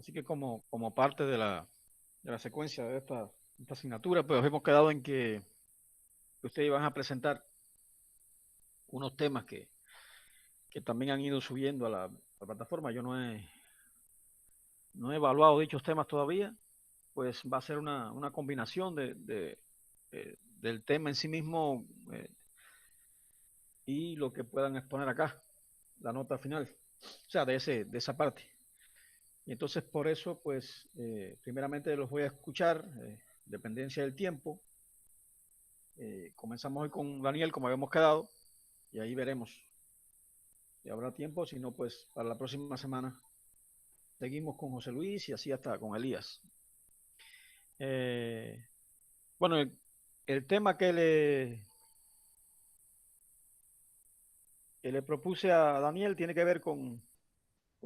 Así que como parte de la secuencia de esta asignatura, pues hemos quedado en que ustedes van a presentar unos temas que también han ido subiendo a la plataforma. Yo no he evaluado dichos temas todavía, pues va a ser una combinación del tema en sí mismo y lo que puedan exponer acá, la nota final, o sea, de esa parte. Y entonces por eso, pues, primeramente los voy a escuchar, dependencia del tiempo. Comenzamos hoy con Daniel, como habíamos quedado, y ahí veremos si habrá tiempo, si no, pues para la próxima semana seguimos con José Luis y así hasta con Elías. Eh, bueno, el tema que le propuse a Daniel tiene que ver con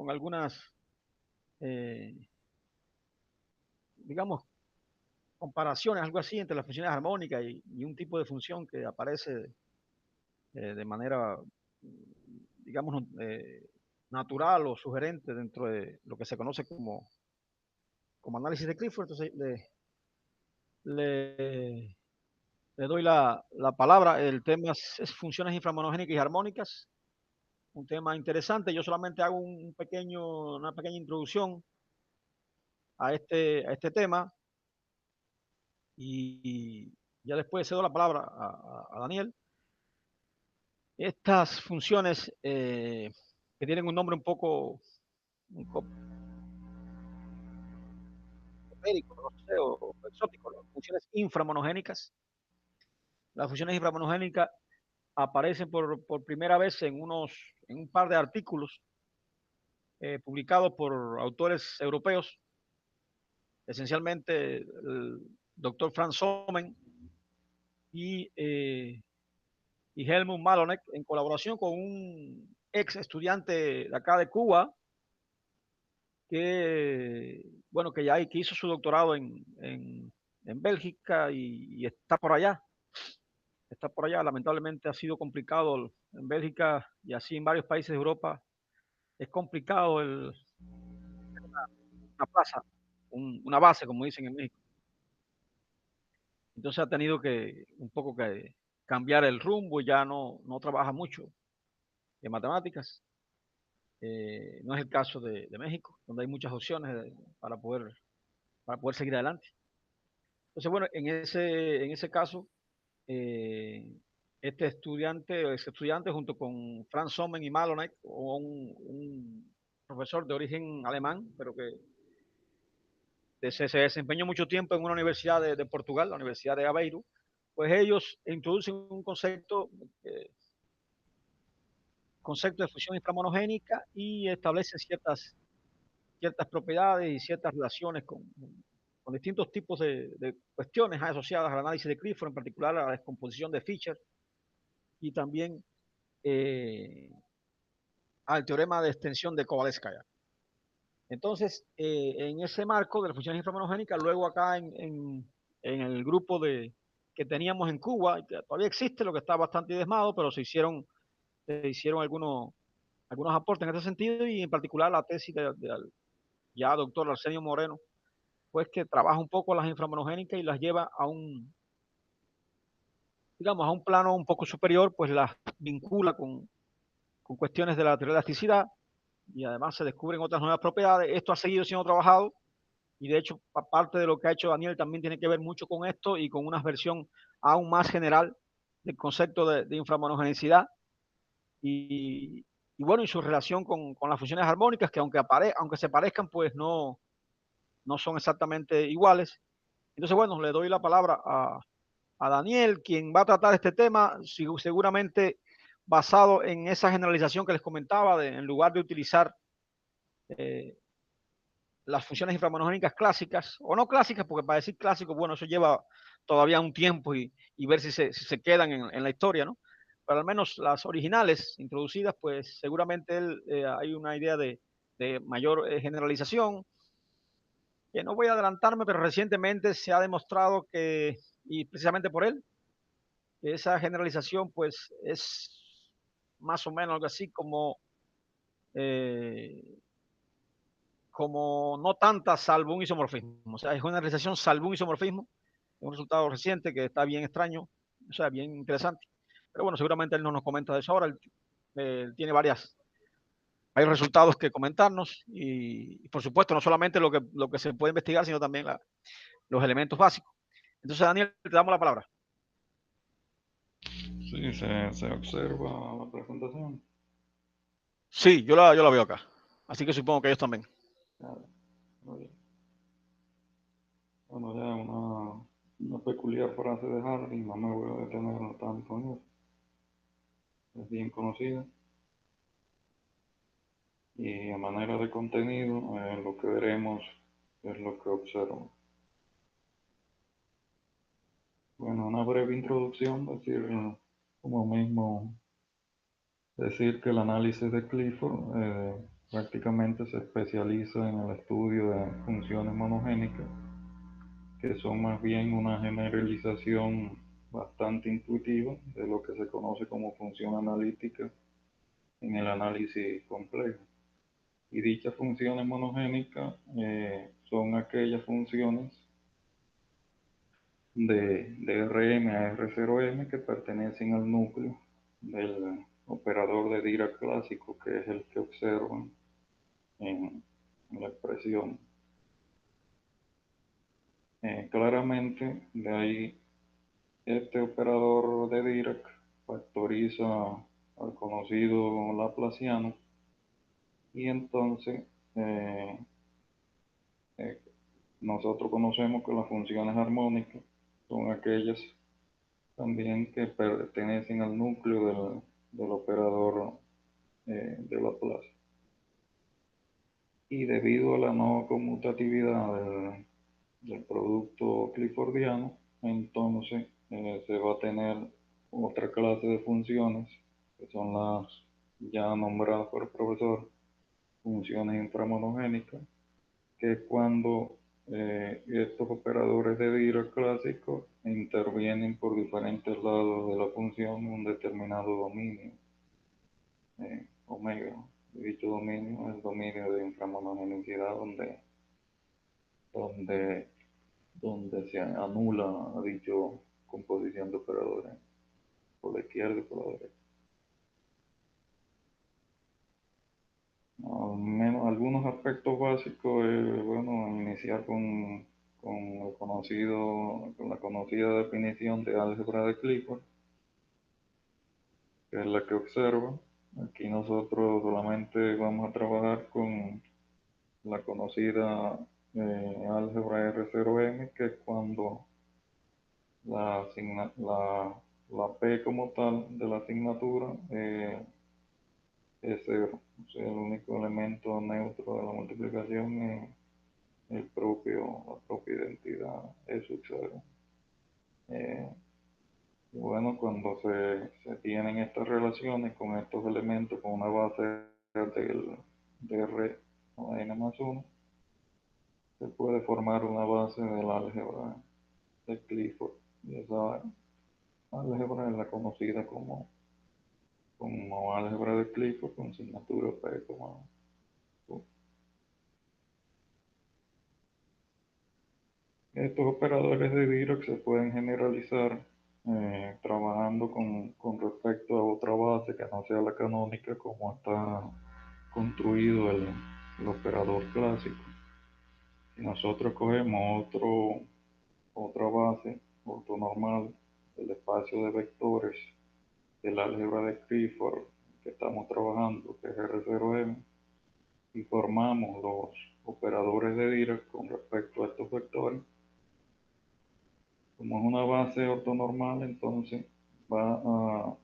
algunas, eh, digamos, comparaciones, algo así, entre las funciones armónicas y un tipo de función que aparece de manera, digamos, natural o sugerente dentro de lo que se conoce como análisis de Clifford. Entonces, le, le doy la palabra. El tema es funciones inframonogénicas y armónicas, un tema interesante. Yo solamente hago una pequeña introducción a este tema y ya después cedo la palabra a Daniel. Estas funciones que tienen un nombre un poco médico, no sé, o exótico, las funciones inframonogénicas. Las funciones inframonogénicas aparecen por primera vez en un par de artículos publicados por autores europeos, esencialmente el doctor Franz Sommen y, y Helmut Malonek, en colaboración con un ex estudiante de acá de Cuba, bueno, que hizo su doctorado en Bélgica y está por allá. Lamentablemente ha sido complicado en Bélgica y así en varios países de Europa. Es complicado una plaza, una base, como dicen en México. Entonces ha tenido que un poco que cambiar el rumbo y ya no trabaja mucho en matemáticas. No es el caso de México, donde hay muchas opciones para poder seguir adelante. Entonces, bueno, en ese caso, eh, ese estudiante junto con Franz Sommen y Malonek, un profesor de origen alemán, pero que se desempeñó mucho tiempo en una universidad de Portugal, la Universidad de Aveiro, pues ellos introducen un concepto de fusión inframonogénica y establecen ciertas propiedades y ciertas relaciones con distintos tipos de cuestiones asociadas al análisis de Clifford, en particular a la descomposición de Fischer y también eh, al teorema de extensión de Kovalevskaya. Entonces, en ese marco de las funciones inframonogénicas, luego acá en el grupo que teníamos en Cuba, que todavía existe, lo que está bastante diezmado, pero se hicieron algunos aportes en ese sentido y en particular la tesis de ya doctor Arsenio Moreno, pues que trabaja un poco las inframonogénicas y las lleva digamos, a un plano un poco superior, pues las vincula con cuestiones de la teoría de elasticidad y además se descubren otras nuevas propiedades. Esto ha seguido siendo trabajado y de hecho parte de lo que ha hecho Daniel también tiene que ver mucho con esto y con una versión aún más general del concepto de inframonogenicidad y, y bueno, y su relación con las funciones armónicas que aunque se parezcan, pues no son exactamente iguales. Entonces, bueno, le doy la palabra a Daniel, quien va a tratar este tema, seguramente basado en esa generalización que les comentaba, en lugar de utilizar eh, las funciones inframonogénicas clásicas, o no clásicas, porque para decir clásico, bueno, eso lleva todavía un tiempo y ver si se quedan en la historia, ¿no? Pero al menos las originales introducidas, pues seguramente hay una idea de mayor generalización, que no voy a adelantarme, pero recientemente se ha demostrado y precisamente por él, que esa generalización pues es más o menos algo así eh, como no tanta, salvo un isomorfismo. O sea, es una realización salvo un isomorfismo. Es un resultado reciente que está bien extraño, o sea, bien interesante. Pero bueno, seguramente él no nos comenta de eso ahora. Él tiene hay resultados que comentarnos y, por supuesto, no solamente lo que se puede investigar, sino también los elementos básicos. Entonces, Daniel, te damos la palabra. Sí, se observa la presentación. Sí, yo la veo acá. Así que supongo que ellos también. Claro, muy bien. Bueno, ya una peculiar frase de Harding, no me voy a detener tanto en eso. Es bien conocida. Y a manera de contenido, lo que veremos es lo que observo. Bueno, una breve introducción, como mismo decir que el análisis de Clifford prácticamente se especializa en el estudio de funciones monogénicas, que son más bien una generalización bastante intuitiva de lo que se conoce como función analítica en el análisis complejo. Y dichas funciones monogénicas son aquellas funciones de Rm a R0m que pertenecen al núcleo del operador de Dirac clásico, que es el que observan en la expresión. Claramente, de ahí este operador de Dirac factoriza al conocido laplaciano y entonces eh, eh, nosotros conocemos que las funciones armónicas son aquellas también que pertenecen al núcleo del operador de Laplace. Y debido a la no conmutatividad del producto cliffordiano, entonces se va a tener otra clase de funciones, que son las ya nombradas por el profesor, funciones inframonogénicas, que es cuando estos operadores de Dirac clásicos intervienen por diferentes lados de la función en un determinado dominio, omega. Dicho dominio es el dominio de inframonogenicidad donde, donde se anula dicho composición de operadores por la izquierda y por la derecha. Al menos algunos aspectos básicos, bueno, iniciar con la conocida definición de álgebra de Clifford, que es la que observa. Aquí nosotros solamente vamos a trabajar con la conocida álgebra R0m, que es cuando la, la P como tal de la asignatura es cero. O sea, el único elemento neutro de la multiplicación es la propia identidad es sub cero. Eh, bueno, cuando se tienen estas relaciones con estos elementos, con una base de R a n más 1, se puede formar una base del álgebra de Clifford. Y esa álgebra es la conocida como álgebra de Clifford con signatura P como 1. Estos operadores de Dirac se pueden generalizar trabajando con respecto a otra base que no sea la canónica, como está construido el operador clásico. Si nosotros cogemos otra base ortonormal del espacio de vectores del álgebra de Clifford que estamos trabajando, que es R0m, y formamos los operadores de Dirac con respecto a estos vectores, como es una base ortonormal, entonces va a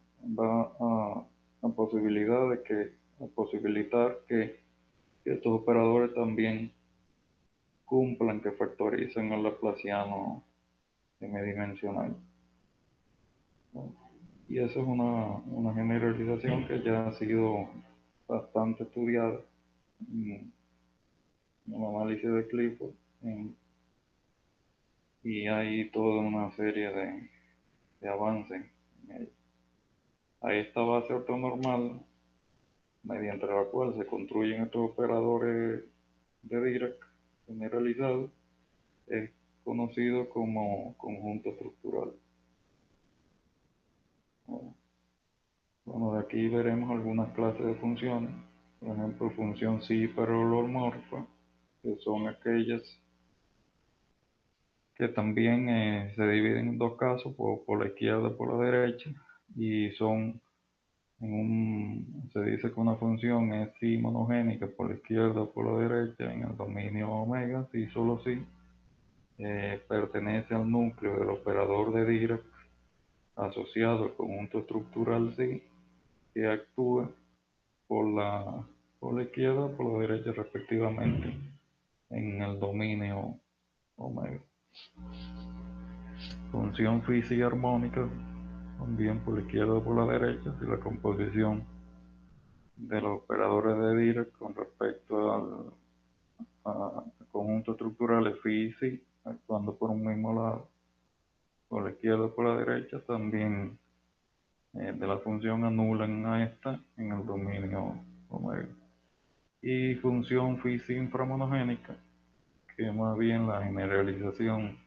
posibilidad de a posibilitar que estos operadores también cumplan, que factoricen el laplaciano semidimensional, ¿no? Y eso es una generalización que ya ha sido bastante estudiada en el análisis de Clifford, y hay toda una serie de avances en ello. A esta base ortonormal, mediante la cual se construyen estos operadores de conocido como conjunto estructural. Bueno, de aquí veremos algunas clases de funciones. Por ejemplo, función sí hiperholomorfa, que son aquellas que también se dividen en dos casos, por la izquierda y por la derecha, y son se dice que una función es sí monogénica por la izquierda o por la derecha en el dominio omega, si solo si pertenece al núcleo del operador de Dirac asociado al conjunto estructural sí, que actúa por la izquierda o por la derecha respectivamente en el dominio omega. Función física armónica también por la izquierda o por la derecha si la composición de los operadores de Dirac con respecto a conjuntos estructurales phi y psi actuando por un mismo lado, por la izquierda o por la derecha, también de la función anulan a esta en el dominio omega. Y función física inframonogénica, que es más bien la generalización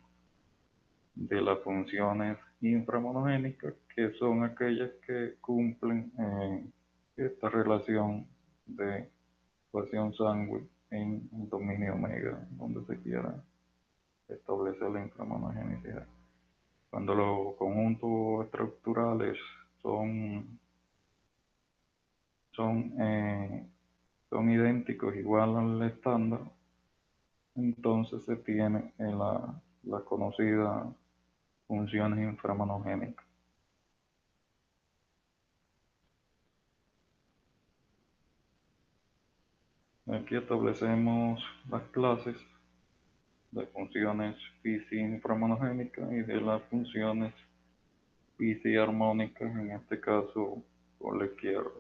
de las funciones inframonogénicas, que son aquellas que cumplen esta relación de ecuación Sandwich en el dominio omega, donde se quiera establecer la inframonogenicidad. Cuando los conjuntos estructurales son, son, eh, son idénticos, igual al estándar, entonces se tiene la conocida funciones inframonogénicas. Aquí establecemos las clases de funciones phi inframonogénicas y de las funciones phi armónicas, en este caso por la izquierda.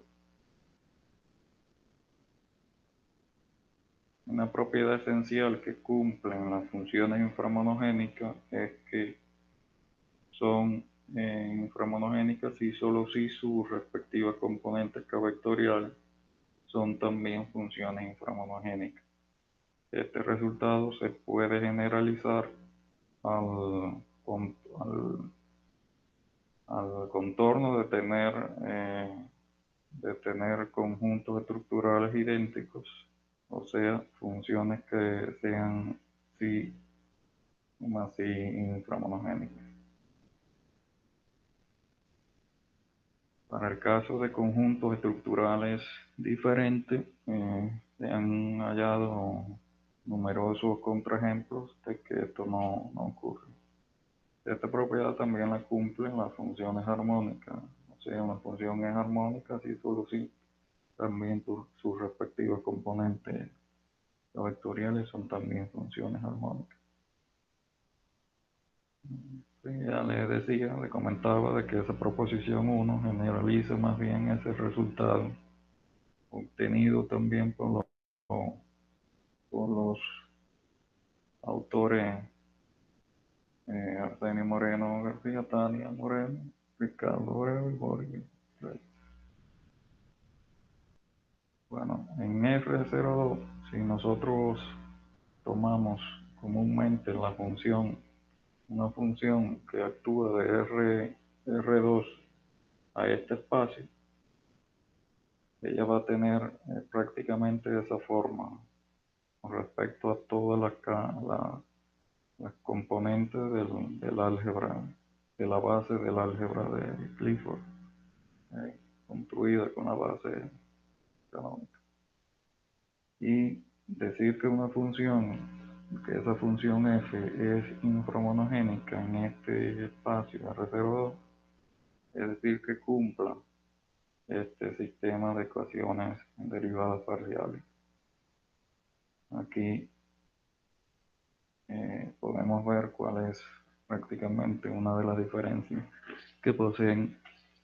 Una propiedad esencial que cumplen las funciones inframonogénicas es que son inframonogénicas y solo si sus respectivas componentes k vectoriales son también funciones inframonogénicas. Este resultado se puede generalizar al, al contorno de tener conjuntos estructurales idénticos, o sea, funciones que sean sí más sí inframonogénicas. Para el caso de conjuntos estructurales diferentes, se han hallado numerosos contraejemplos de que esto no ocurre. Esta propiedad también la cumplen las funciones armónicas, o sea, una función es armónica si solo si también sus respectivos componentes vectoriales son también funciones armónicas. Sí, ya le comentaba de que esa proposición 1 generaliza más bien ese resultado obtenido también por los autores Arsenio Moreno García, Tania Moreno, Ricardo Breu y Borges. Bueno, en R02, si nosotros tomamos comúnmente una función que actúa de R2 a este espacio, ella va a tener prácticamente esa forma con respecto a todas las componentes del álgebra, de la base del álgebra de Clifford, construida con la base canónica. Y decir que que esa función f es inframonogénica en este espacio R02, es decir, que cumpla este sistema de ecuaciones en derivadas parciales. Aquí podemos ver cuál es prácticamente una de las diferencias que poseen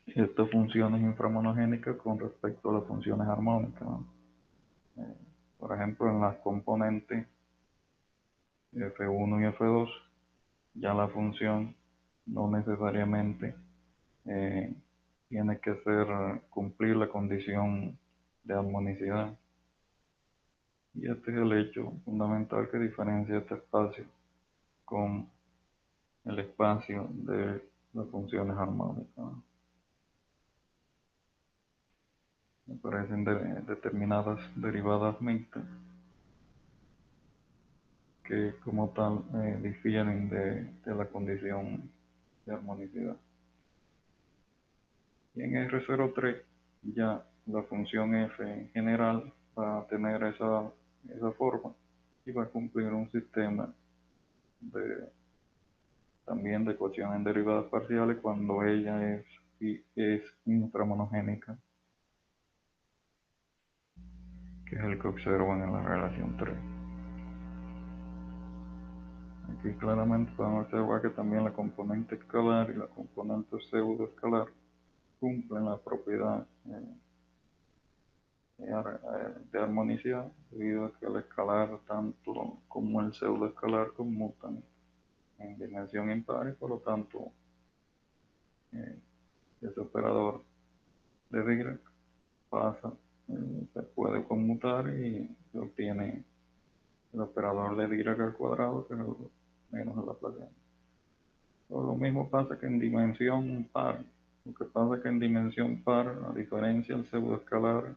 estas funciones inframonogénicas con respecto a las funciones armónicas, ¿no? Por ejemplo, en las componentes F1 y F2, ya la función no necesariamente eh, tiene que cumplir la condición de armonicidad. Y este es el hecho fundamental que diferencia este espacio con el espacio de las funciones armónicas. Aparecen determinadas derivadas mixtas que como tal difieren de la condición de armonicidad. Y en R03 ya la función f en general va a tener esa forma y va a cumplir un sistema también de ecuación en derivadas parciales cuando ella es inframonogénica, que es el que observan en la relación 3. Aquí claramente podemos observar que también la componente escalar y la componente pseudoescalar cumplen la propiedad de armonicidad, debido a que el escalar tanto como el pseudoescalar conmutan en dimensión impar y por lo tanto ese operador de Dirac pasa, se puede conmutar y se obtiene el operador de Dirac al cuadrado, que es el menos el Laplaciano. Lo mismo pasa que en dimensión par. Lo que pasa es que en dimensión par, a diferencia del pseudoescalar,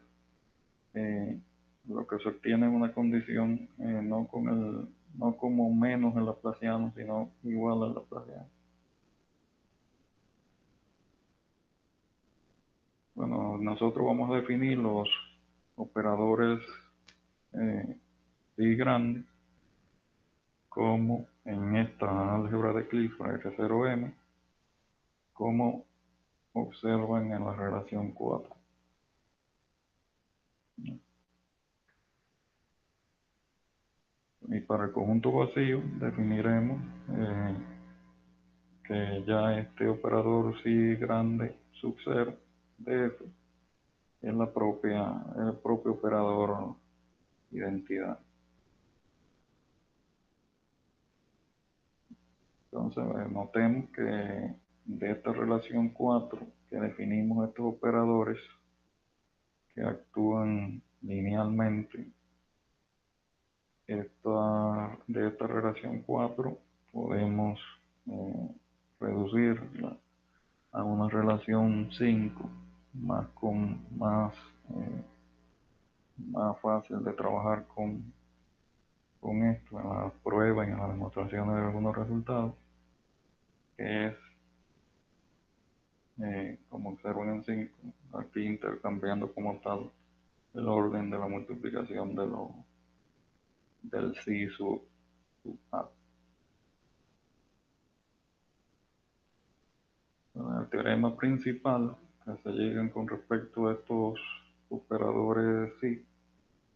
lo que se obtiene es una condición no como menos el Laplaciano, sino igual al Laplaciano. Bueno, nosotros vamos a definir los operadores phi grandes como en esta álgebra de Clifford R0M, como observan en la relación 4. Y para el conjunto vacío definiremos que ya este operador psi grande sub 0 de f es el propio operador identidad. Entonces notemos que de esta relación 4 que definimos estos operadores que actúan linealmente, de esta relación 4 podemos reducirla a una relación 5 eh, más fácil de trabajar con esto en las pruebas y en las demostraciones de algunos resultados, que es como observan en 5, aquí intercambiando como tal el orden de la multiplicación del psi sub a. El teorema principal que se llegan con respecto a estos operadores psi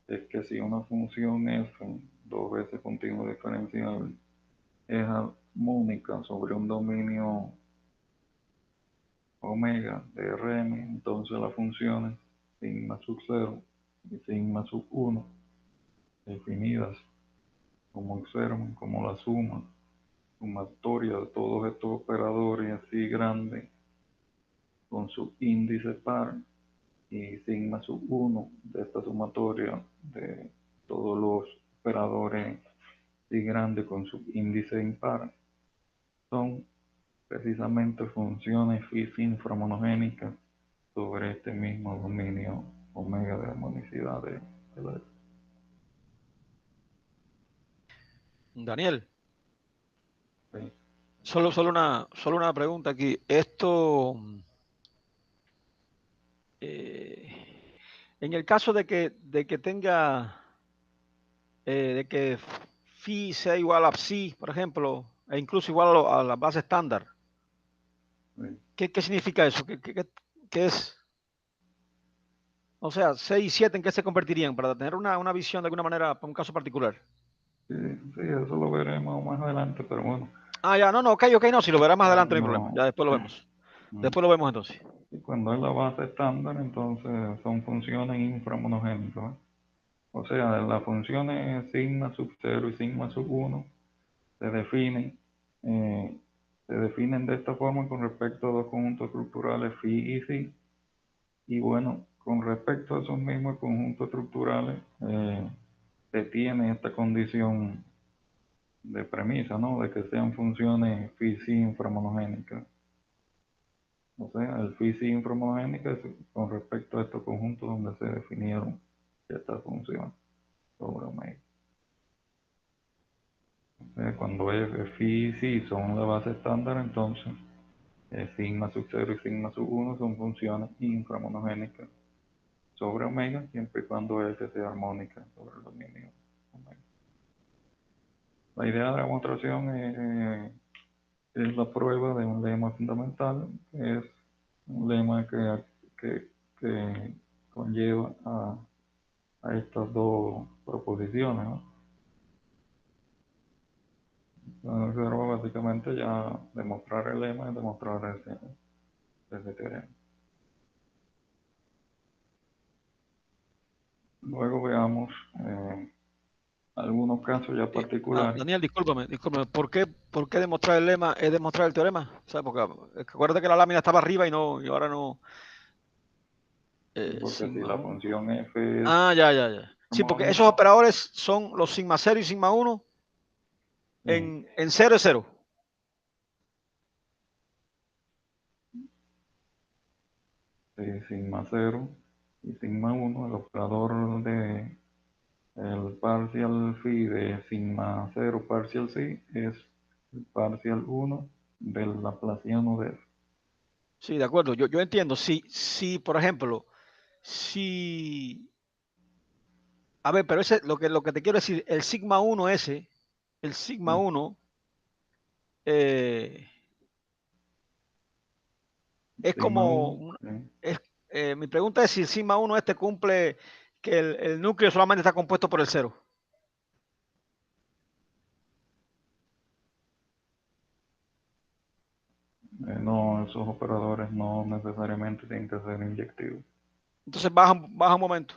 es que si una función f, dos veces continuo diferenciable, es armónica sobre un dominio omega de Rm, entonces las funciones sigma sub 0 y sigma sub 1, definidas como observan como la sumatoria de todos estos operadores así grandes con su índice par y sigma sub 1 de esta sumatoria de todos los operadores y grandes con su índice impar son precisamente funciones inframonogénicas sobre este mismo dominio omega de armonicidad de la. Daniel, Sí. solo una pregunta aquí. Esto, en el caso de que tenga, de que phi sea igual a psi, por ejemplo, e incluso igual a la base estándar, Sí. ¿qué significa eso? ¿Qué es? O sea, 6 y 7, ¿en qué se convertirían? Para tener una visión de alguna manera para un caso particular. Sí, sí, eso lo veremos más adelante, pero bueno, Ah, ya, no, ok, no, si lo verás más adelante no hay problema. cuando, Ya después lo vemos. Después lo vemos entonces. y cuando es la base estándar, entonces son funciones inframonogénicas, ¿eh? O sea, las funciones sigma sub 0 y sigma sub 1 se definen, eh, se definen de esta forma con respecto a dos conjuntos estructurales phi y psi. Y bueno, con respecto a esos mismos conjuntos estructurales, se tiene esta condición de premisa, ¿no? De que sean funciones phi inframonogénicas. O sea, el phi inframonogénica es con respecto a estos conjuntos donde se definieron estas funciones sobre omega. O sea, cuando phi sí son la base estándar, entonces sigma sub 0 y sigma sub 1 son funciones inframonogénicas sobre omega, siempre y cuando F sea armónica sobre el dominio omega. La idea de la demostración es la prueba de un lema fundamental, que es un lema que conlleva a estas dos proposiciones, ¿no? Entonces, básicamente ya demostrar el lema es demostrar ese teorema. Luego veamos algunos casos ya particulares. Daniel, discúlpame. ¿Por qué demostrar el lema es demostrar el teorema? O sea, porque acuérdate que la lámina estaba arriba y ahora no. Porque si Sigma la 1. función f es Ya. Sí, porque esos armónica, operadores son los sigma 0 y sigma 1 sí, en 0 es 0. sigma 0 y sigma 1, el operador de el partial phi de sigma 0 partial psi es el partial 1 del laplaciano de f. Sí, de acuerdo. Yo entiendo. Si, por ejemplo, si. A ver, pero ese, lo que te quiero decir, el sigma 1 ese, el sigma Sí, 1 eh, es sigma como. 1, sí. Es, mi pregunta es si el sigma 1 este cumple que el núcleo solamente está compuesto por el cero. No, esos operadores no necesariamente tienen que ser inyectivos. Entonces baja un momento.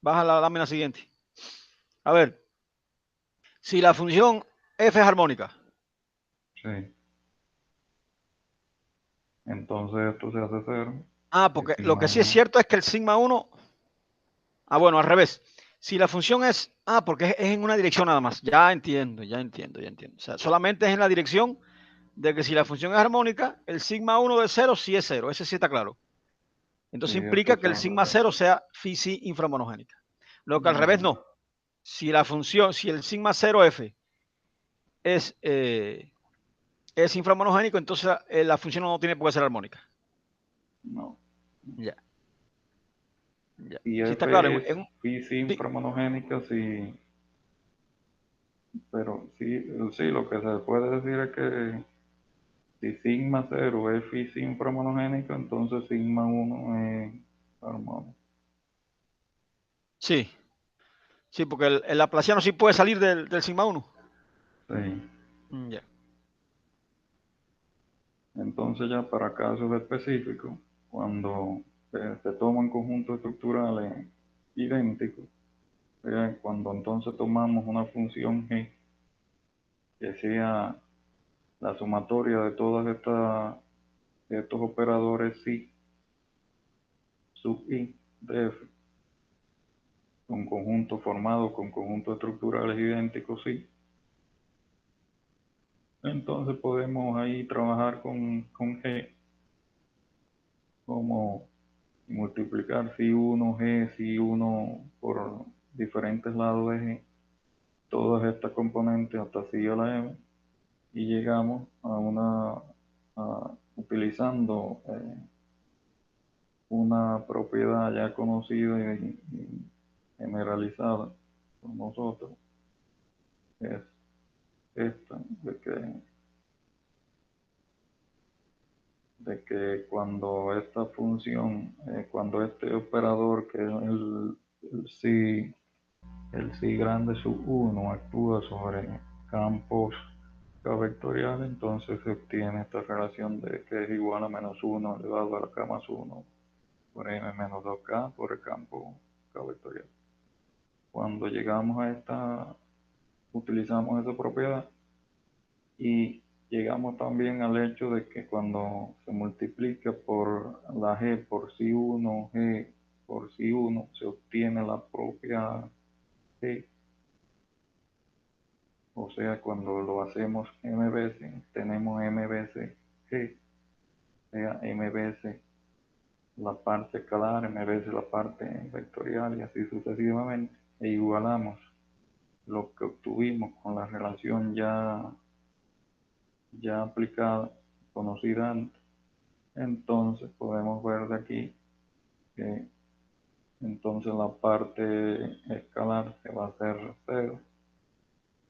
Baja la lámina siguiente. A ver, si la función f es armónica. Sí. Entonces esto se hace cero y Porque lo sigma que sí es 1, cierto es que el sigma 1. Bueno, al revés. Si la función es. Porque es en una dirección nada más. Ya entiendo. O sea, solamente es en la dirección de que si la función es armónica, el sigma 1 de 0 sí es 0. Ese sí está claro. sí, Entonces esto implica que se el hace sigma cero. 0 sea phi sí inframonogénica. Lo que al revés No, no. Si el sigma 0f es inframonogénico, entonces la función no tiene por qué ser armónica. no. Ya, ya. Y Sí está claro. F es phi Sí. inframonogénica, sí, pero sí, sí, lo que se puede decir es que si sigma 0 es phi inframonogénica, entonces sigma 1 es armónico. Sí, sí, porque el laplaciano sí puede salir del sigma 1. Sí. Ya. Entonces ya para casos específicos, cuando se toman conjuntos estructurales idénticos, cuando entonces tomamos una función g que sea la sumatoria de todas estos operadores psi sub i de f, un conjunto formado con conjuntos estructurales idénticos psi, entonces podemos ahí trabajar con g como multiplicar psi 1 g, psi 1 por diferentes lados de g, todas estas componentes hasta psi a la m, y llegamos utilizando una propiedad ya conocida y generalizada por nosotros, es esta, de que cuando esta función, cuando este operador, que es el psi grande sub 1, actúa sobre campos K vectoriales, entonces se obtiene esta relación de que es igual a menos 1 elevado a la K más 1 por m menos 2K por el campo K vectorial. Cuando llegamos a esta, utilizamos esa propiedad y llegamos también al hecho de que cuando se multiplica por la G por psi 1, G por psi 1, se obtiene la propia G o sea, cuando lo hacemos m veces, tenemos m veces g, o sea, m veces la parte escalar, m veces la parte vectorial y así sucesivamente, e igualamos lo que obtuvimos con la relación ya aplicada, conocida antes. Entonces podemos ver de aquí que entonces la parte escalar se va a hacer cero,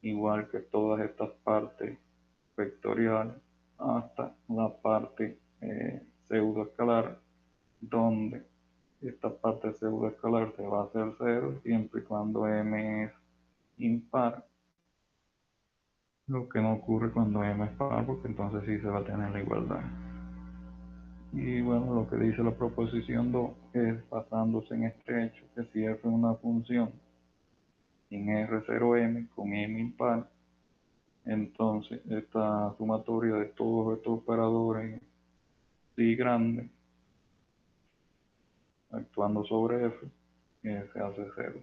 igual que todas estas partes vectoriales, hasta la parte pseudoescalar, donde esta parte pseudoescalar se va a hacer cero siempre y cuando m es impar, lo que no ocurre cuando m es par, porque entonces sí se va a tener la igualdad. Y bueno, lo que dice la proposición 2 es, basándose en este hecho, que si f es una función en R0M con m impar, entonces esta sumatoria de todos estos operadores phi grande actuando sobre f se hace cero.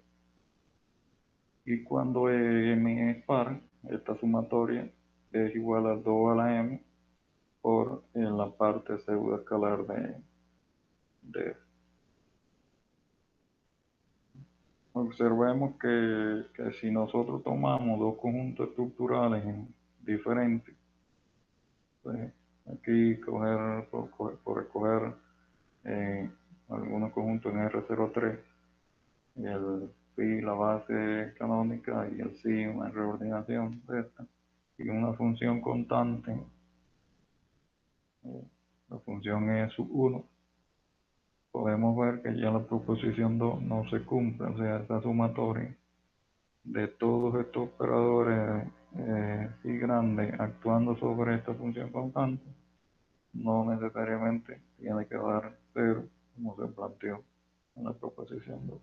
Y cuando m es par, esta sumatoria es igual a 2 a la m por la parte pseudoescalar de f. Observemos que si nosotros tomamos dos conjuntos estructurales diferentes, pues aquí por escoger algunos conjuntos en R03, el phi la base canónica y el psi una reordinación de esta, y una función constante, la función es sub 1, podemos ver que ya la proposición 2 no se cumple, o sea, esta sumatoria de todos estos operadores phi grande actuando sobre esta función constante no necesariamente tiene que dar cero, como se planteó en la proposición 2.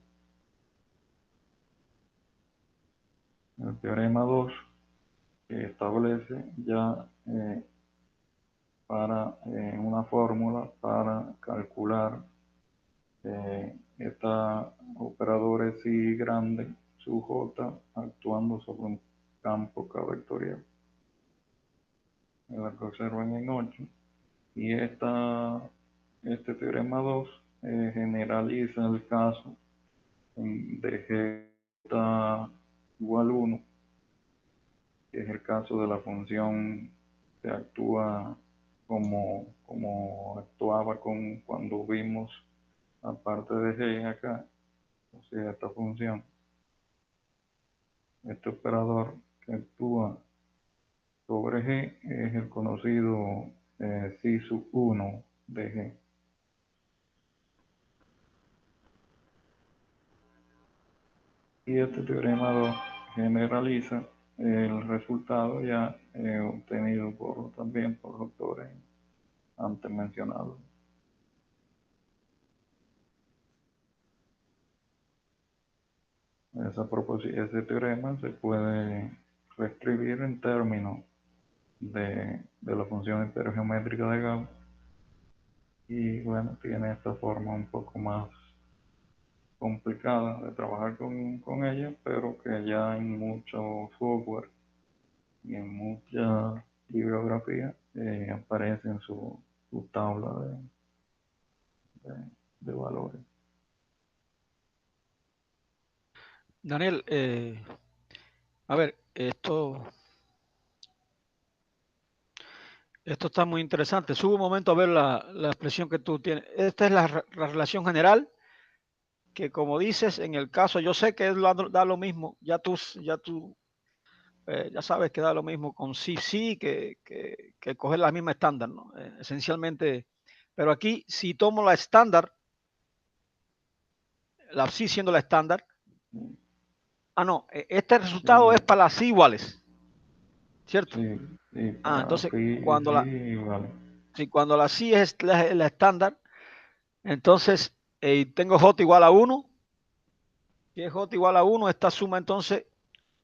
El teorema 2 que establece ya para una fórmula para calcular esta operadores psi grande su j actuando sobre un campo k vectorial, en la que observan en 8. Y este teorema 2 generaliza el caso de g está igual a 1, que es el caso de la función que actúa como actuaba cuando vimos la parte de g acá, o sea, esta función, este operador que actúa sobre g es el conocido psi sub 1 de g. Y este teorema 2 generaliza el resultado ya obtenido también por los autores antes mencionados. Ese teorema se puede reescribir en términos de la función hipergeométrica de Gauss, y bueno, tiene esta forma un poco más complicada de trabajar con ella, pero que ya en mucho software y en mucha bibliografía aparece en su tabla de valores. Daniel, a ver, esto está muy interesante. Sube un momento a ver la expresión que tú tienes. Esta es la relación general, que como dices, en el caso, yo sé que da lo mismo, ya sabes que da lo mismo con sí, que coger la misma estándar, ¿no? Esencialmente, pero aquí, si tomo la estándar, la psi siendo la estándar, no, este resultado es Sí, para las psi iguales, ¿cierto? sí, sí, para Entonces, phi y psi vale. si cuando la psi es la estándar, entonces tengo j igual a 1, si es j igual a 1, esta suma entonces,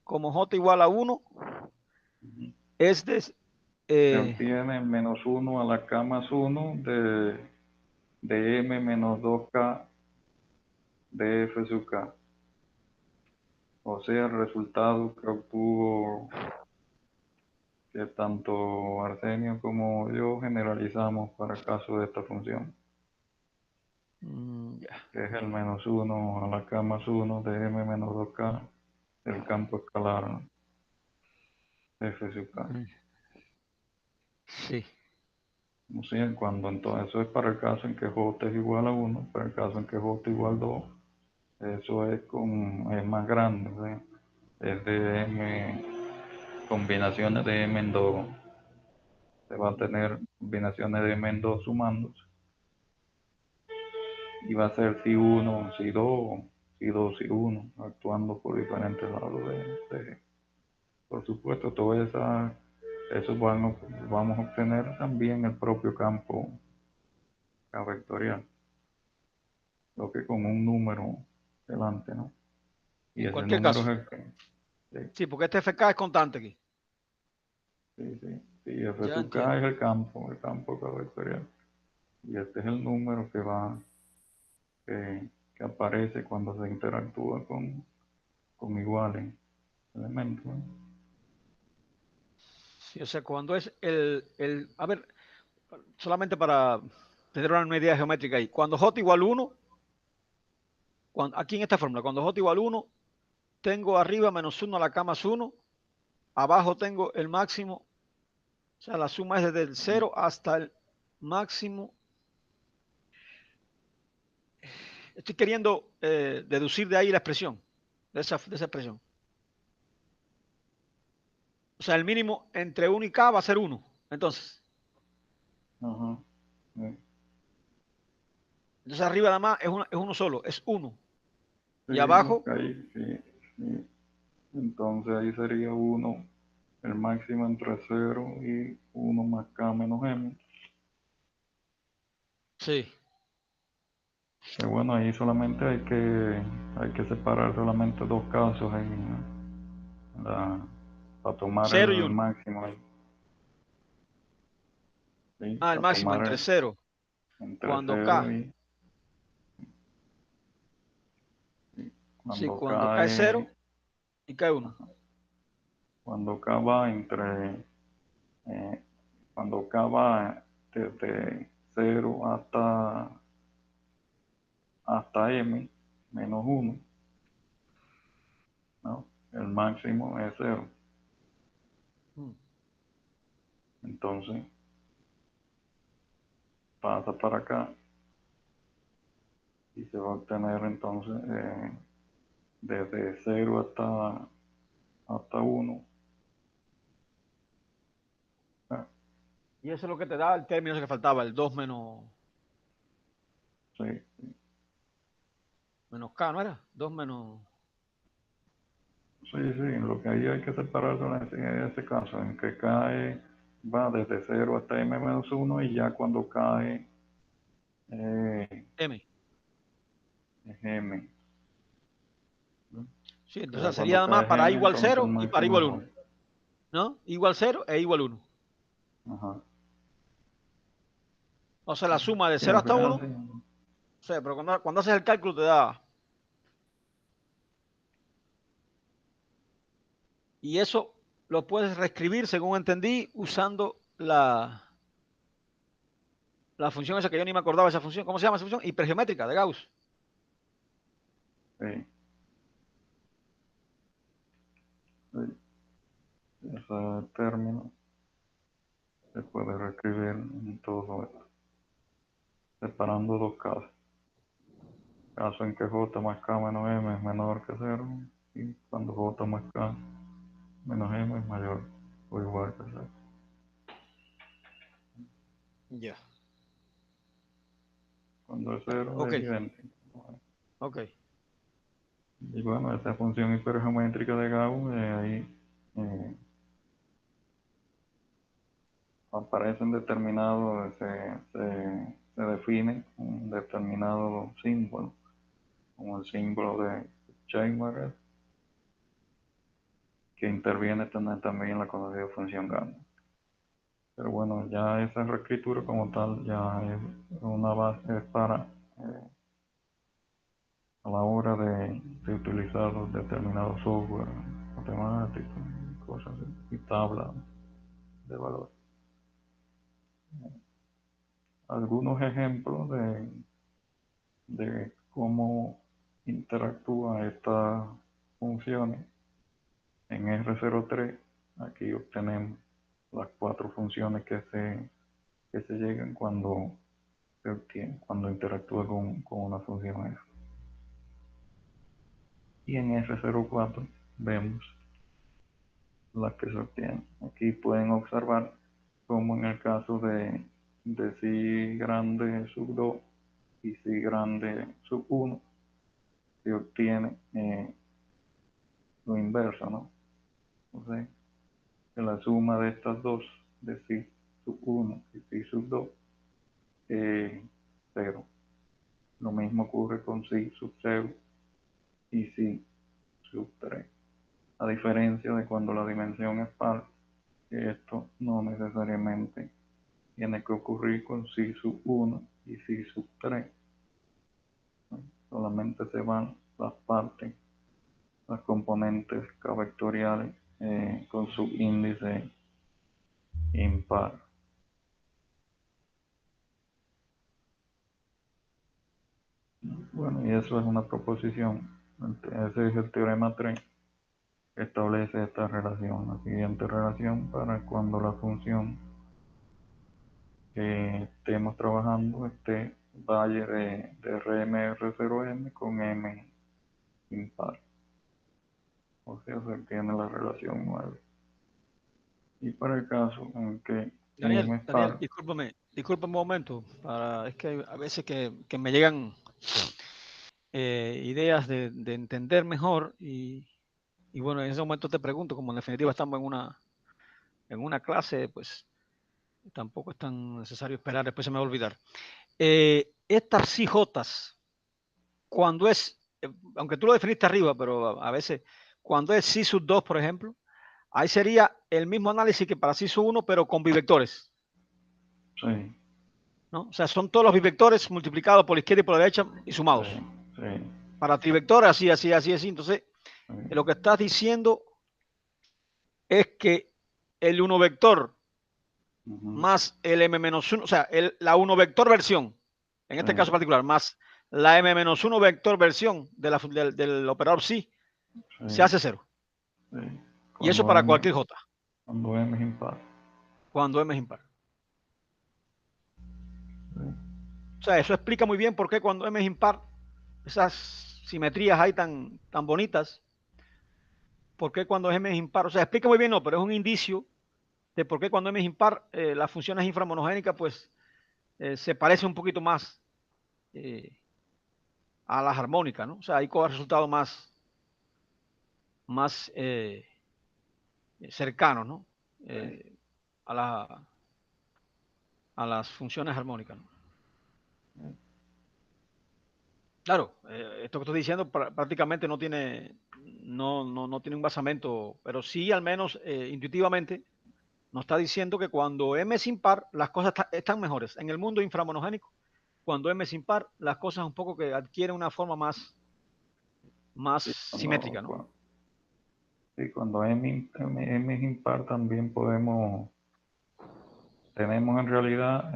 como j igual a 1, es de, Se eh, obtiene menos 1 a la k más 1 de m menos 2k de f sub k. O sea, el resultado que obtuvo que tanto Arsenio como yo generalizamos para el caso de esta función, que es el -1 a la k más 1 de m menos 2k del campo escalar f sub k. Sí. O sea, cuando entonces eso es para el caso en que j es igual a 1, para el caso en que j igual a 2, eso es más grande, ¿sí? Es de m, combinaciones de m en 2, se va a tener combinaciones de m en 2 sumándose, y va a ser si 1, si 2, si 2, si 1, actuando por diferentes lados de. Por supuesto, eso vamos a obtener también el propio campo K vectorial, lo que con un número delante, ¿no? Y En ese cualquier número caso. es el que, sí, Sí, porque este FK es constante aquí. sí, F Ya sub K entiendo. es el campo K vectorial. Y este es el número que aparece cuando se interactúa con iguales elementos, ¿no? Sí, o sea, cuando es a ver, solamente para tener una idea geométrica ahí. Cuando J igual 1, aquí en esta fórmula, cuando J igual 1, tengo arriba -1 a la K más 1, abajo tengo el máximo, o sea, la suma es desde el 0 hasta el máximo. Estoy queriendo deducir de ahí la expresión, de esa expresión. O sea, el mínimo entre 1 y K va a ser 1. Entonces, Ajá, sí. arriba nada más es uno solo, es 1. Sí, Y abajo, ahí, sí, sí. Entonces ahí sería 1, el máximo entre 0 y 1 más k menos m. sí. Que bueno, ahí solamente hay que separar solamente dos casos para tomar el 0 y 1. máximo ahí, ¿sí? Ah, el Para máximo tomar entre 0. entre Cuando 0 K, y sí, cuando cuando k K es 0 y K es 1. cuando k va eh, cuando k va desde 0 hasta m menos 1, ¿no? El máximo es 0. Entonces pasa para acá y se va a obtener entonces desde 0 hasta 1. Ah, Y eso es lo que te da el término que faltaba, el 2 sí, menos K, ¿no era? 2 menos. sí, lo que ahí hay que separar en ese caso, en que cae, va desde 0 hasta m menos 1 y ya cuando cae M. es m, ¿no? Sí, Que entonces ya sería cuando nada más cae es para m, igual entonces el 0 y para máximo igual es 1. 1. ¿No? Igual 0 e igual 1. Ajá. O sea, la suma de Sí, 0 al hasta final 1. sí. O sea, pero cuando haces el cálculo te da. Y eso lo puedes reescribir, según entendí, usando la función esa que yo ni me acordaba esa función. ¿Cómo se llama esa función? Hipergeométrica de Gauss. Sí, sí. Ese término se puede reescribir en todo esto, separando dos casos. Caso en que j más k menos m es menor que 0 y cuando j más k menos m es mayor o igual que 0. Ya. Cuando es 0 Ok, es idéntico. ok. Y bueno, esta función hipergeométrica de Gauss, ahí eh, aparecen determinados, se define un determinado símbolo, como el símbolo de Scheinberger, que interviene también en la conocida función gamma. Pero bueno, ya esa reescritura como tal ya es una base para a la hora de utilizar los determinados software matemáticos, cosas así, y tablas. valor. Algunos ejemplos de cómo interactúan estas funciones en R03. Aquí obtenemos las 4 funciones que se llegan cuando se obtiene, cuando interactúa con una función F. Y en R04 vemos las que se obtienen. Aquí pueden observar como en el caso de si grande sub 2 y si grande sub 1 se obtiene lo inverso, ¿no? O sea, que la suma de estas dos, de si sub 1 y si sub 2, es 0. Lo mismo ocurre con si sub 0 y si sub 3. A diferencia de cuando la dimensión es par, que esto no necesariamente tiene que ocurrir con si sub 1 y si sub 3. Solamente se van las partes, las componentes k-vectoriales con su índice impar. Bueno, y eso es una proposición. Ese es el teorema 3 que establece esta relación. La siguiente relación para cuando la función que estemos trabajando valle de RMR0M con M impar. O sea, se tiene la relación 9. Y para el caso en que M es Daniel, par, discúlpame un momento. Es que hay a veces que me llegan ideas de entender mejor y bueno, en ese momento te pregunto, como en definitiva estamos en una clase, pues tampoco es tan necesario esperar, después se me va a olvidar. Estas CJs, cuando aunque tú lo definiste arriba, pero a veces, cuando es C sub 2, por ejemplo, ahí sería el mismo análisis que para C sub 1, pero con bivectores, sí, ¿no? O sea, son todos los bivectores multiplicados por la izquierda y por la derecha y sumados. sí, sí, Para trivectores, así, así, así, así. Entonces, sí, lo que estás diciendo es que el 1 vector más el m-1, o sea, la 1 vector versión, en este caso sí, particular, más la m-1 vector versión del operador psi, se sí, hace cero. sí. Y eso Cuando para M, cualquier j, cuando M es impar. cuando m es impar. Sí, O sea, eso explica muy bien por qué cuando m es impar, esas simetrías hay tan bonitas, por qué cuando m es impar, o sea, explica muy bien, no, pero es un indicio de por qué cuando m es impar, las funciones inframonogénicas, pues, se parece un poquito más a las armónicas, ¿no? O sea, ahí coge resultados más cercanos, ¿no? sí, Eh, a, a, las funciones armónicas, ¿no? sí. Claro, esto que estoy diciendo prácticamente no tiene un basamento, pero sí al menos intuitivamente nos está diciendo que cuando m es impar, las cosas están mejores. En el mundo inframonogénico, cuando m es impar, las cosas un poco que adquieren una forma más Sí, simétrica, ¿no? sí, cuando M es impar también tenemos en realidad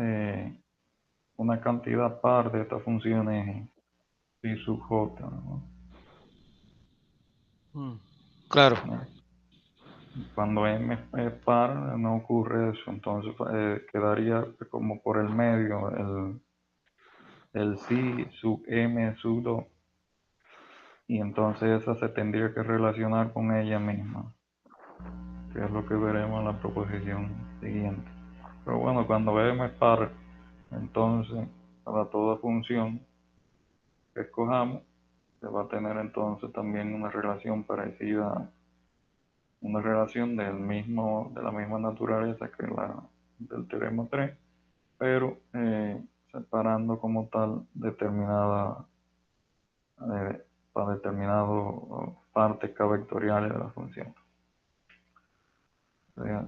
una cantidad par de estas funciones phi sub j, ¿no? Claro. Cuando M es par no ocurre eso, entonces quedaría como por el medio el psi sub M sub 2 y entonces esa se tendría que relacionar con ella misma, que es lo que veremos en la proposición siguiente. Pero bueno, cuando M es par, entonces para toda función que escojamos se va a tener entonces también una relación parecida, una relación de la misma naturaleza que la del teorema 3, pero separando como tal para determinado partes k vectoriales de la función. O sea,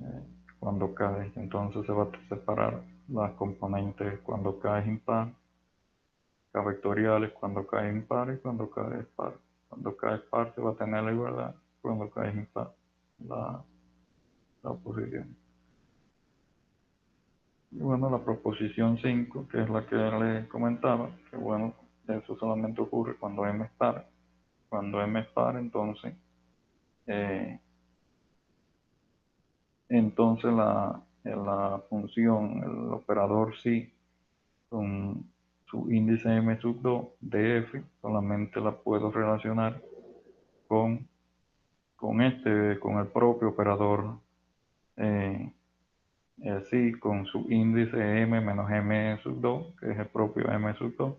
eh, cuando k, entonces se va a separar las componentes cuando k es impar, k vectoriales cuando k es impar y cuando k es par. Cuando k es par se va a tener la igualdad, cuando k es impar la oposición. Y bueno, la proposición 5, que es la que le comentaba, que bueno, eso solamente ocurre cuando M es par. Cuando M es par, entonces la función, el operador sí, con su índice M sub 2 de F, solamente la puedo relacionar con, con el propio operador sí, con su índice M menos M sub 2, que es el propio M sub 2.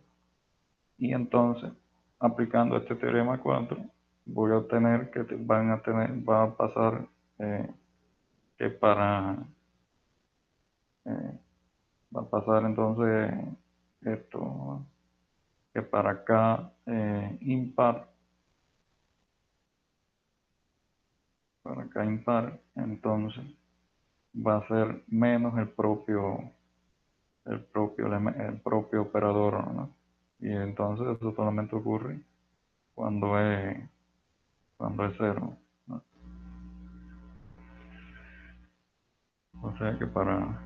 Y entonces, aplicando este teorema 4, voy a obtener que va a pasar que para, eh, va a pasar entonces esto, que para K impar, entonces va a ser menos el propio operador, ¿no? Y entonces eso solamente ocurre cuando es cero, ¿no? O sea que para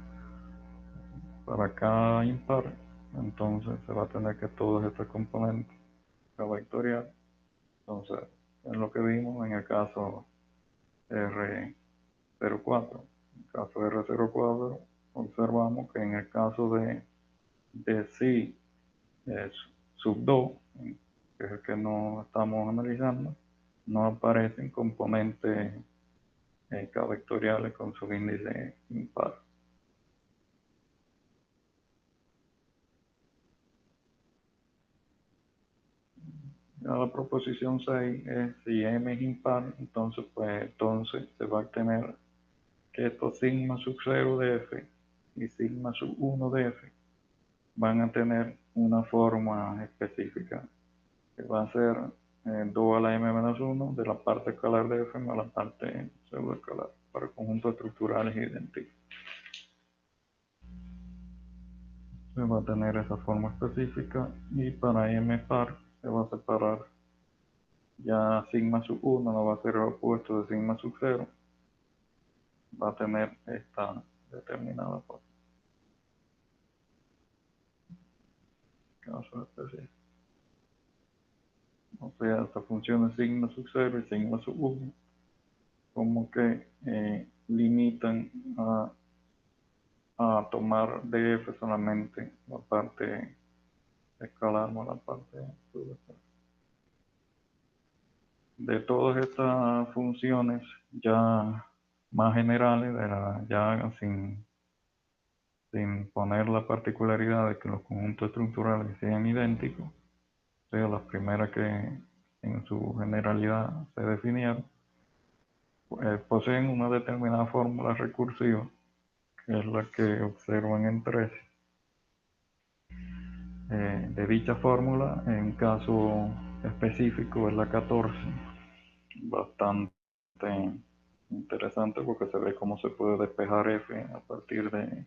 cada impar, entonces se va a tener que todos estos componentes K vectorial. Entonces, es lo que vimos en el caso R04. En el caso R04, observamos que en el caso de psi sub 2, que es el que no estamos analizando, no aparecen componentes K vectoriales con su índice impar. Ya la proposición 6 es si M es impar, entonces se va a obtener que estos sigma sub 0 de F y sigma sub 1 de F van a tener una forma específica, que va a ser 2 a la M menos 1 de la parte escalar de F más la parte pseudoescalar para conjuntos estructurales idénticos. Se va a tener esa forma específica y para M par se va a separar. Ya sigma sub 1 no va a ser el opuesto de sigma sub 0, va a tener esta determinada forma. Caso específico. O sea, esta función de sigma sub 0 y sigma sub 1 como que limitan a tomar de F solamente la parte escalar más la parte subescalar. De todas estas funciones ya más generales, ya sin poner la particularidad de que los conjuntos estructurales sean idénticos, o sea, las primeras que en su generalidad se definieron, poseen una determinada fórmula recursiva, que es la que observan en 13. De dicha fórmula, en caso específico, es la 14, bastante interesante porque se ve cómo se puede despejar F a partir de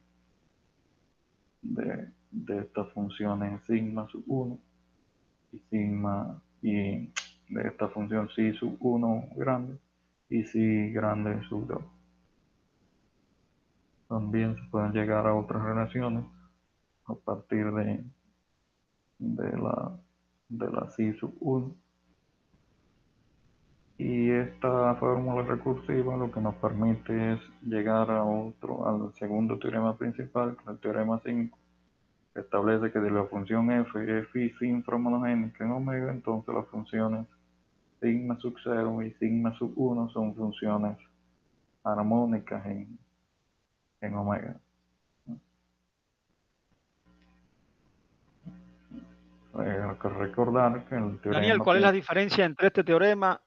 estas funciones sigma sub 1 y sigma y de esta función psi sub 1 grande y psi grande sub 2. También se pueden llegar a otras relaciones a partir de la psi sub 1. Y esta fórmula recursiva lo que nos permite es llegar al segundo teorema principal, el teorema 5, que establece que de la función f es phi inframonogénica en omega, entonces las funciones sigma sub 0 y sigma sub 1 son funciones armónicas en omega. Hay que recordar que el Daniel, teorema ¿cuál es la diferencia entre este teorema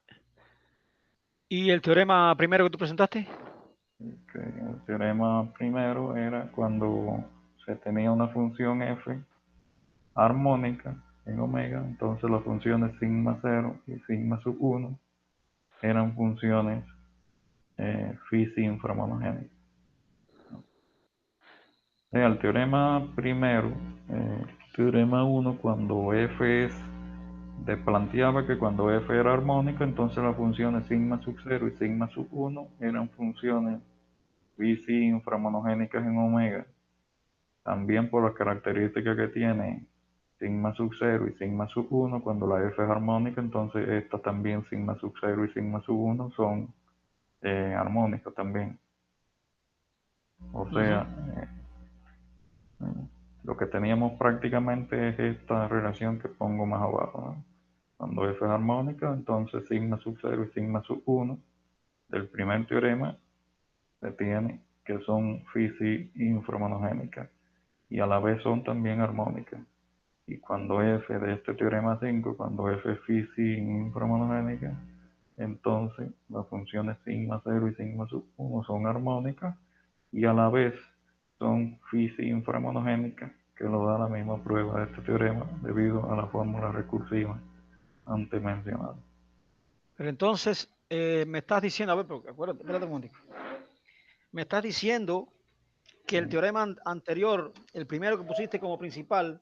y el teorema primero que tú presentaste? el teorema primero era cuando se tenía una función f armónica en omega, entonces las funciones sigma 0 y sigma sub 1 eran funciones phi inframonogénicas. El teorema primero, teorema 1, cuando f planteaba que cuando f era armónica, entonces las funciones sigma sub 0 y sigma sub 1 eran funciones phi inframonogénicas en omega, también por las características que tiene sigma sub 0 y sigma sub 1, cuando la f es armónica, entonces estas también sigma sub 0 y sigma sub 1 son armónicas también. O sea, lo que teníamos prácticamente es esta relación que pongo más abajo, ¿no? Cuando f es armónica, entonces sigma sub 0 y sigma sub 1 del primer teorema se tiene que son fisi inframonogénicas y a la vez son también armónicas. Y cuando f de este teorema 5, cuando f es fisi inframonogénica, entonces las funciones sigma 0 y sigma sub 1 son armónicas y a la vez son fisi inframonogénicas, que lo da la misma prueba de este teorema debido a la fórmula recursiva antes mencionada. Pero entonces, me estás diciendo, a ver, porque acuérdate, espérate un momentico. Me estás diciendo que el teorema anterior, el primero que pusiste como principal,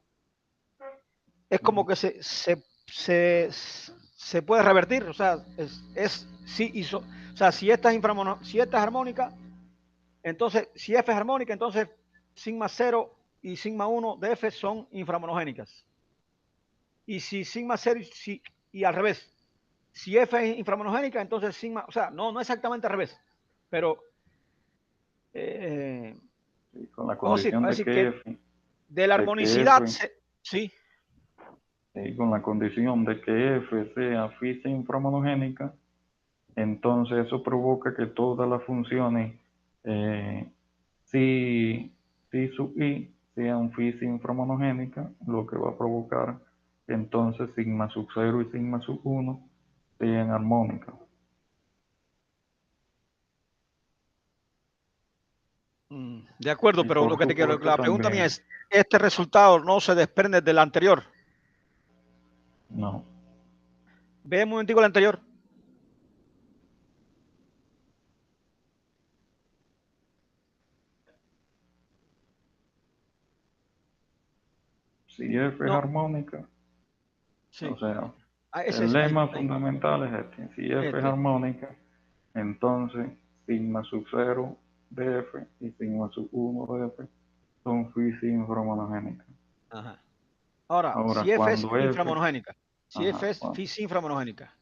es como que se puede revertir, o sea, o sea, si esta es armónica, entonces, si F es armónica, entonces sigma 0 y sigma 1 de F son inframonogénicas. Y si sigma 0 y al revés, si F es inframonogénica, entonces sigma, o sea, no exactamente al revés, pero Con la vamos condición a de decir que que f, de la de que armonicidad, f, sí. con la condición de que f sea física inframonogénica, entonces eso provoca que todas las funciones si, si sub i sean física inframonogénicas, lo que va a provocar que entonces sigma sub 0 y sigma sub 1 sean armónicas. De acuerdo, Y pero lo por que te quiero, supuesto la pregunta mía también, es, ¿este resultado no se desprende del anterior? no, Ve un momentico el anterior. si f es No, armónica, o sí. sea, Ah, el ahí, lema ahí. fundamental es este, si f es Este. armónica, entonces sigma sub 0 de f y sigma sub 1 de f son físicas inframonogénicas. Ajá. Ahora, Ahora, si F es cuando f, inframonogénica, si F ajá, es fis inframonogénica.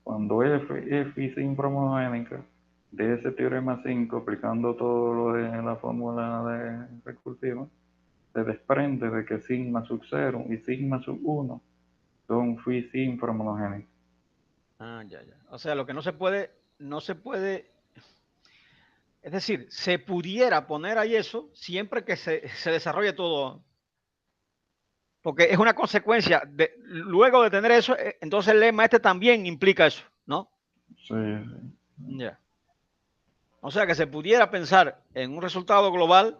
cuando f es física inframonogénica, de ese teorema 5, aplicando todo lo de la fórmula de recursiva, se desprende de que sigma sub 0 y sigma sub 1 son físicas inframonogénicas. Ah, ya, ya. O sea, lo que no se puede, es decir, se pudiera poner ahí eso siempre que se desarrolle todo, porque es una consecuencia de, luego de tener eso, entonces el lema este también implica eso, ¿no? Sí, sí. Ya. O sea, que se pudiera pensar en un resultado global,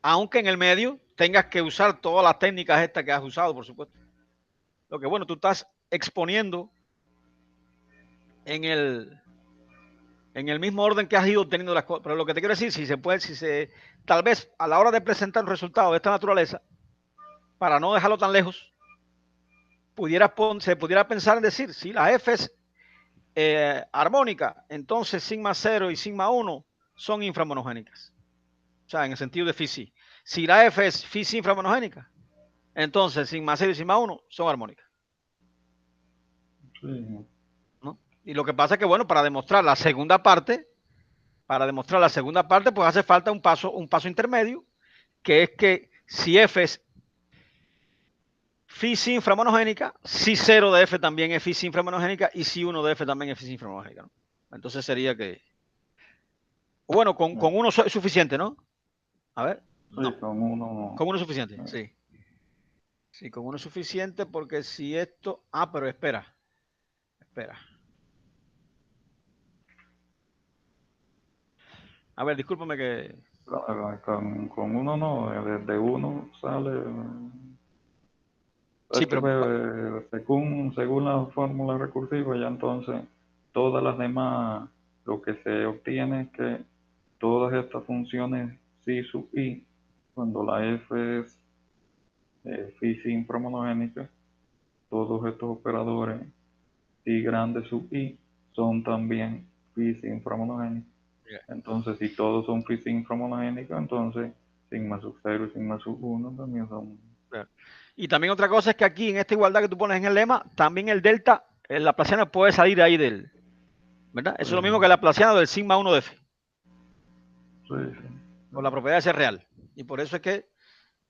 aunque en el medio tengas que usar todas las técnicas estas que has usado, por supuesto. Lo que bueno, tú estás exponiendo en el mismo orden que has ido obteniendo las cosas. Pero lo que te quiero decir, tal vez a la hora de presentar un resultado de esta naturaleza, para no dejarlo tan lejos, se pudiera pensar en decir, si la F es armónica, entonces sigma 0 y sigma 1 son inframonogénicas. O sea, en el sentido de Φ. Si la F es Φ inframonogénica, entonces sigma 0 y sigma 1 son armónicas. Sí. ¿No? Y lo que pasa es que, bueno, para demostrar la segunda parte, pues hace falta un paso intermedio, que es que si F es phi inframonogénica, si 0 de F también es phi inframonogénica y si 1 de F también es phi inframonogénica, ¿no? Entonces sería que, bueno, con uno es suficiente, ¿no? A ver, Sí, no, con uno. con uno es suficiente, sí. Sí, con uno es suficiente porque si esto, pero espera. A ver, discúlpame que, Con uno no, desde uno sale. sí, Es que pero, según la fórmula recursiva, ya entonces todas las demás, lo que se obtiene es que todas estas funciones psi sub i, cuando la f es phi sin promonogénica, todos estos operadores phi grande sub i son también phi sin promonogénicos. Entonces, si todos son free inframonogénicos, entonces sigma sub 0 y sigma sub 1 también son... Claro. Y también otra cosa es que aquí en esta igualdad que tú pones en el lema, también el delta, el laplaciano puede salir ahí del, ¿verdad? Eso es lo mismo que el laplaciano del sigma 1 de f. Sí, sí. Por la propiedad de ser real. Y por eso es que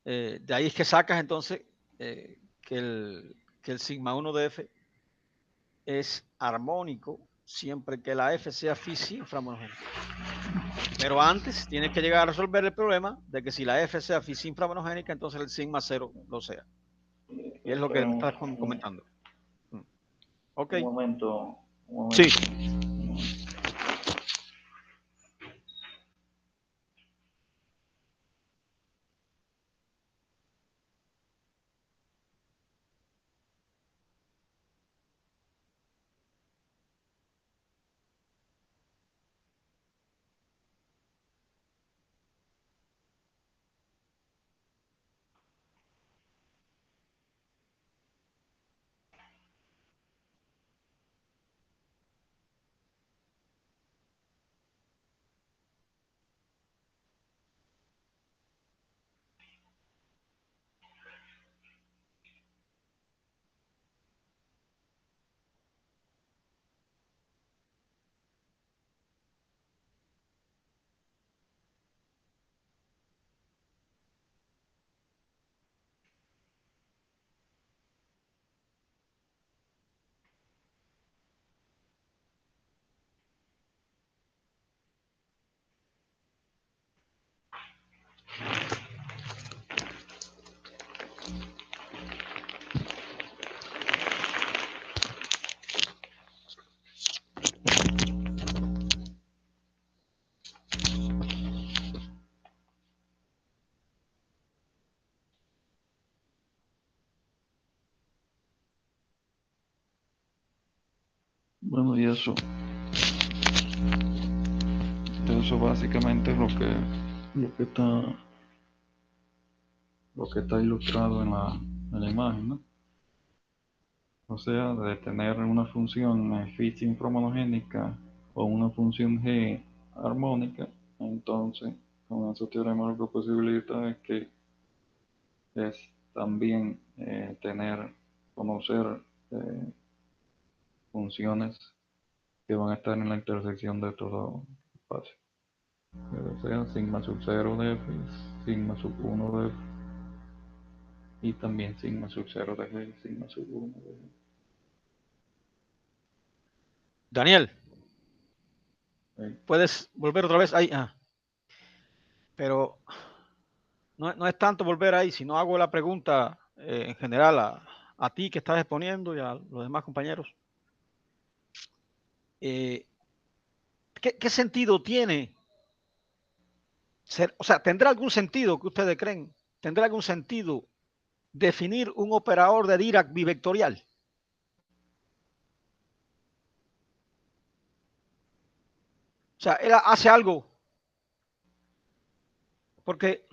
de ahí es que sacas entonces que el sigma 1 de f es armónico siempre que la f sea phi inframonogénica. Pero antes tienes que llegar a resolver el problema de que si la f sea phi inframonogénica, entonces el sigma 0 lo sea. Y es lo que estás comentando. Ok. Un momento. Sí. Bueno, y eso básicamente es lo que está ilustrado en la imagen, ¿no? O sea, de tener una función phi inframonogénica o una función g armónica, entonces con ese teorema lo que posibilita es que es también conocer eh, funciones que van a estar en la intersección de estos dos espacios. O sea, sigma sub 0 de f, sigma sub 1 de f, y también sigma sub 0 de g, sigma sub 1 de g. Daniel, ¿Sí? ¿puedes volver otra vez ahí? Pero no es tanto volver ahí, sino hago la pregunta en general a ti que estás exponiendo y a los demás compañeros. ¿Qué sentido tiene ser? O sea, ¿tendrá algún sentido que ustedes creen? ¿Tendrá algún sentido definir un operador de Dirac bivectorial? O sea, él hace algo porque,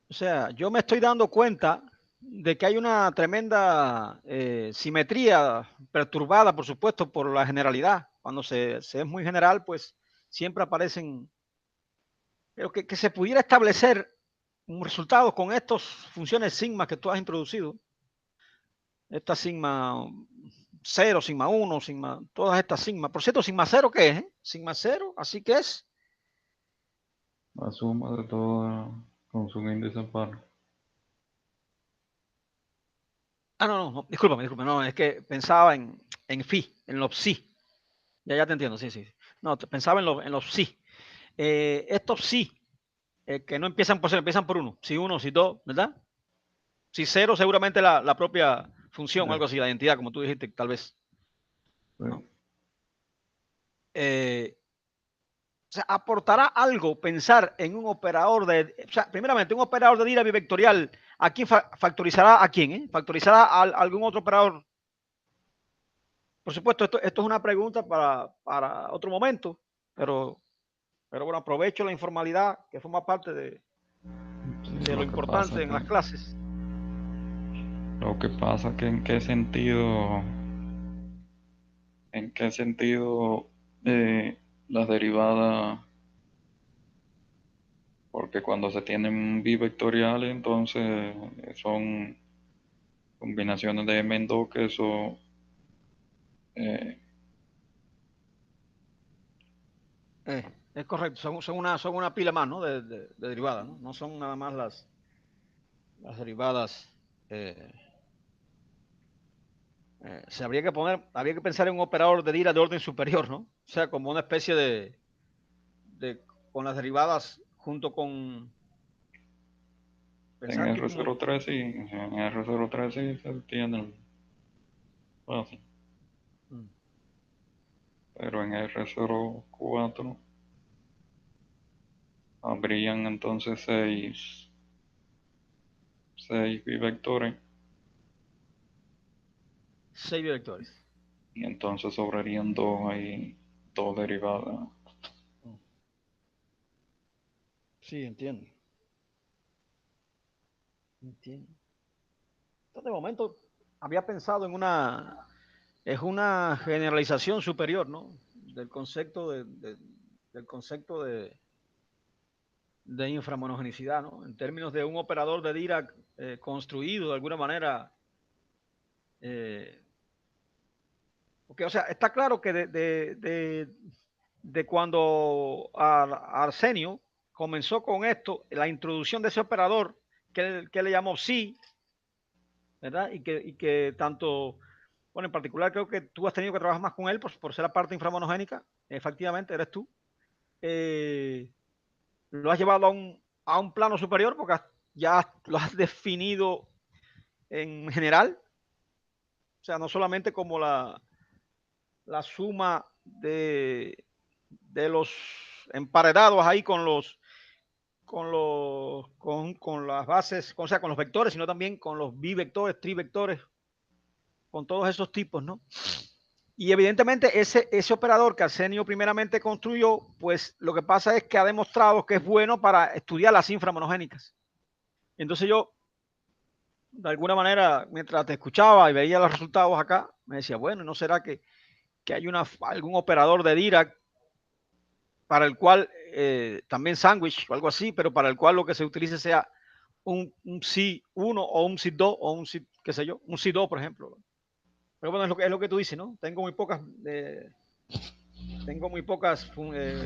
o sea, yo me estoy dando cuenta de que hay una tremenda simetría perturbada, por supuesto, por la generalidad. Cuando se es muy general, pues siempre aparecen, pero que se pudiera establecer un resultado con estas funciones sigma que tú has introducido, esta sigma 0, sigma 1, sigma, todas estas sigma. Por cierto, sigma 0, ¿qué es? Sigma 0, así que es. La suma de todas con su índice par. No, discúlpame, no, es que pensaba en phi, en los psi. Ya te entiendo, sí. No, pensaba en los psi. Estos psi, que no empiezan por 0, empiezan por 1. Si 1, si 2, ¿verdad? Si 0, seguramente la propia función o algo así, la identidad, como tú dijiste, tal vez. Sí. ¿No? O sea, aportará algo pensar en un operador de, o sea, primeramente, un operador de Dirac bivectorial, ¿a quién factorizará a quién? ¿Factorizará a algún otro operador? Por supuesto, esto es una pregunta para otro momento, pero bueno, aprovecho la informalidad que forma parte de lo importante en las clases. Lo que pasa que en qué sentido las derivadas, porque cuando se tienen bivectoriales, entonces son combinaciones de M en 2 que eso eh, Es correcto, son una pila más, ¿no? De derivadas, ¿no? No son nada más las derivadas. eh, Se habría que pensar en un operador de Dirac de orden superior, ¿no? O sea, como una especie de con las derivadas junto con en pensar que como R03 sí, en R03 sí se tienen fácil, mm, pero en R04 habrían entonces seis bivectores 6 vectores. y entonces sobrarían dos ahí, dos derivadas. Sí, entiendo. Entiendo. Entonces, de momento había pensado es una generalización superior, ¿no? Del concepto del concepto de inframonogenicidad, ¿no? En términos de un operador de Dirac construido de alguna manera. Eh, Porque, o sea, está claro que de cuando Arsenio comenzó con esto, la introducción de ese operador que le llamó psi, ¿verdad? Y que tanto, bueno, en particular creo que tú has tenido que trabajar más con él por ser la parte inframonogénica, efectivamente, eres tú. Eh, lo has llevado a un plano superior porque ya lo has definido en general, o sea, no solamente como la suma de los emparedados ahí con las bases, o sea, con los vectores, sino también con los bivectores, trivectores, con todos esos tipos, ¿no? Y evidentemente ese operador que Arsenio primeramente construyó, pues lo que pasa es que ha demostrado que es bueno para estudiar las inframonogénicas. Entonces yo, de alguna manera, mientras te escuchaba y veía los resultados acá, me decía, bueno, ¿no será que hay algún operador de Dirac para el cual también sándwich o algo así, pero para el cual lo que se utilice sea un C1 o un C2 o un C, qué sé yo, un C2, por ejemplo. Pero bueno, es lo que tú dices, ¿no? Tengo muy pocas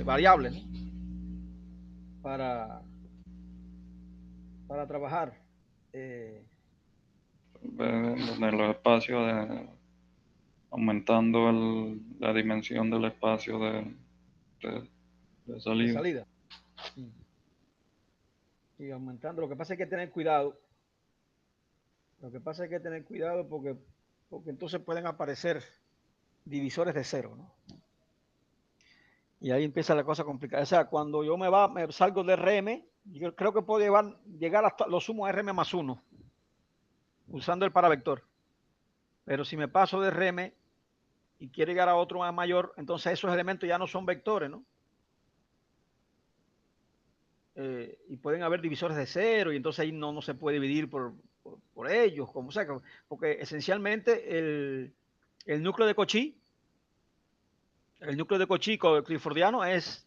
variables, ¿no? Para, para trabajar. Eh, De los espacios, aumentando la dimensión del espacio de, de de salida. salida. Y aumentando. Lo que pasa es que hay que tener cuidado. Lo que pasa es que hay que tener cuidado porque entonces pueden aparecer divisores de cero, ¿no? Y ahí empieza la cosa complicada. O sea, cuando yo me salgo de RM, yo creo que puedo llegar hasta lo sumo a RM más 1 usando el paravector. Pero si me paso de RM y quiero llegar a otro más mayor, entonces esos elementos ya no son vectores, ¿no? Y pueden haber divisores de cero y entonces ahí no se puede dividir por ellos, como sea, porque esencialmente el núcleo de Cauchy, el núcleo de Cauchy cliffordiano es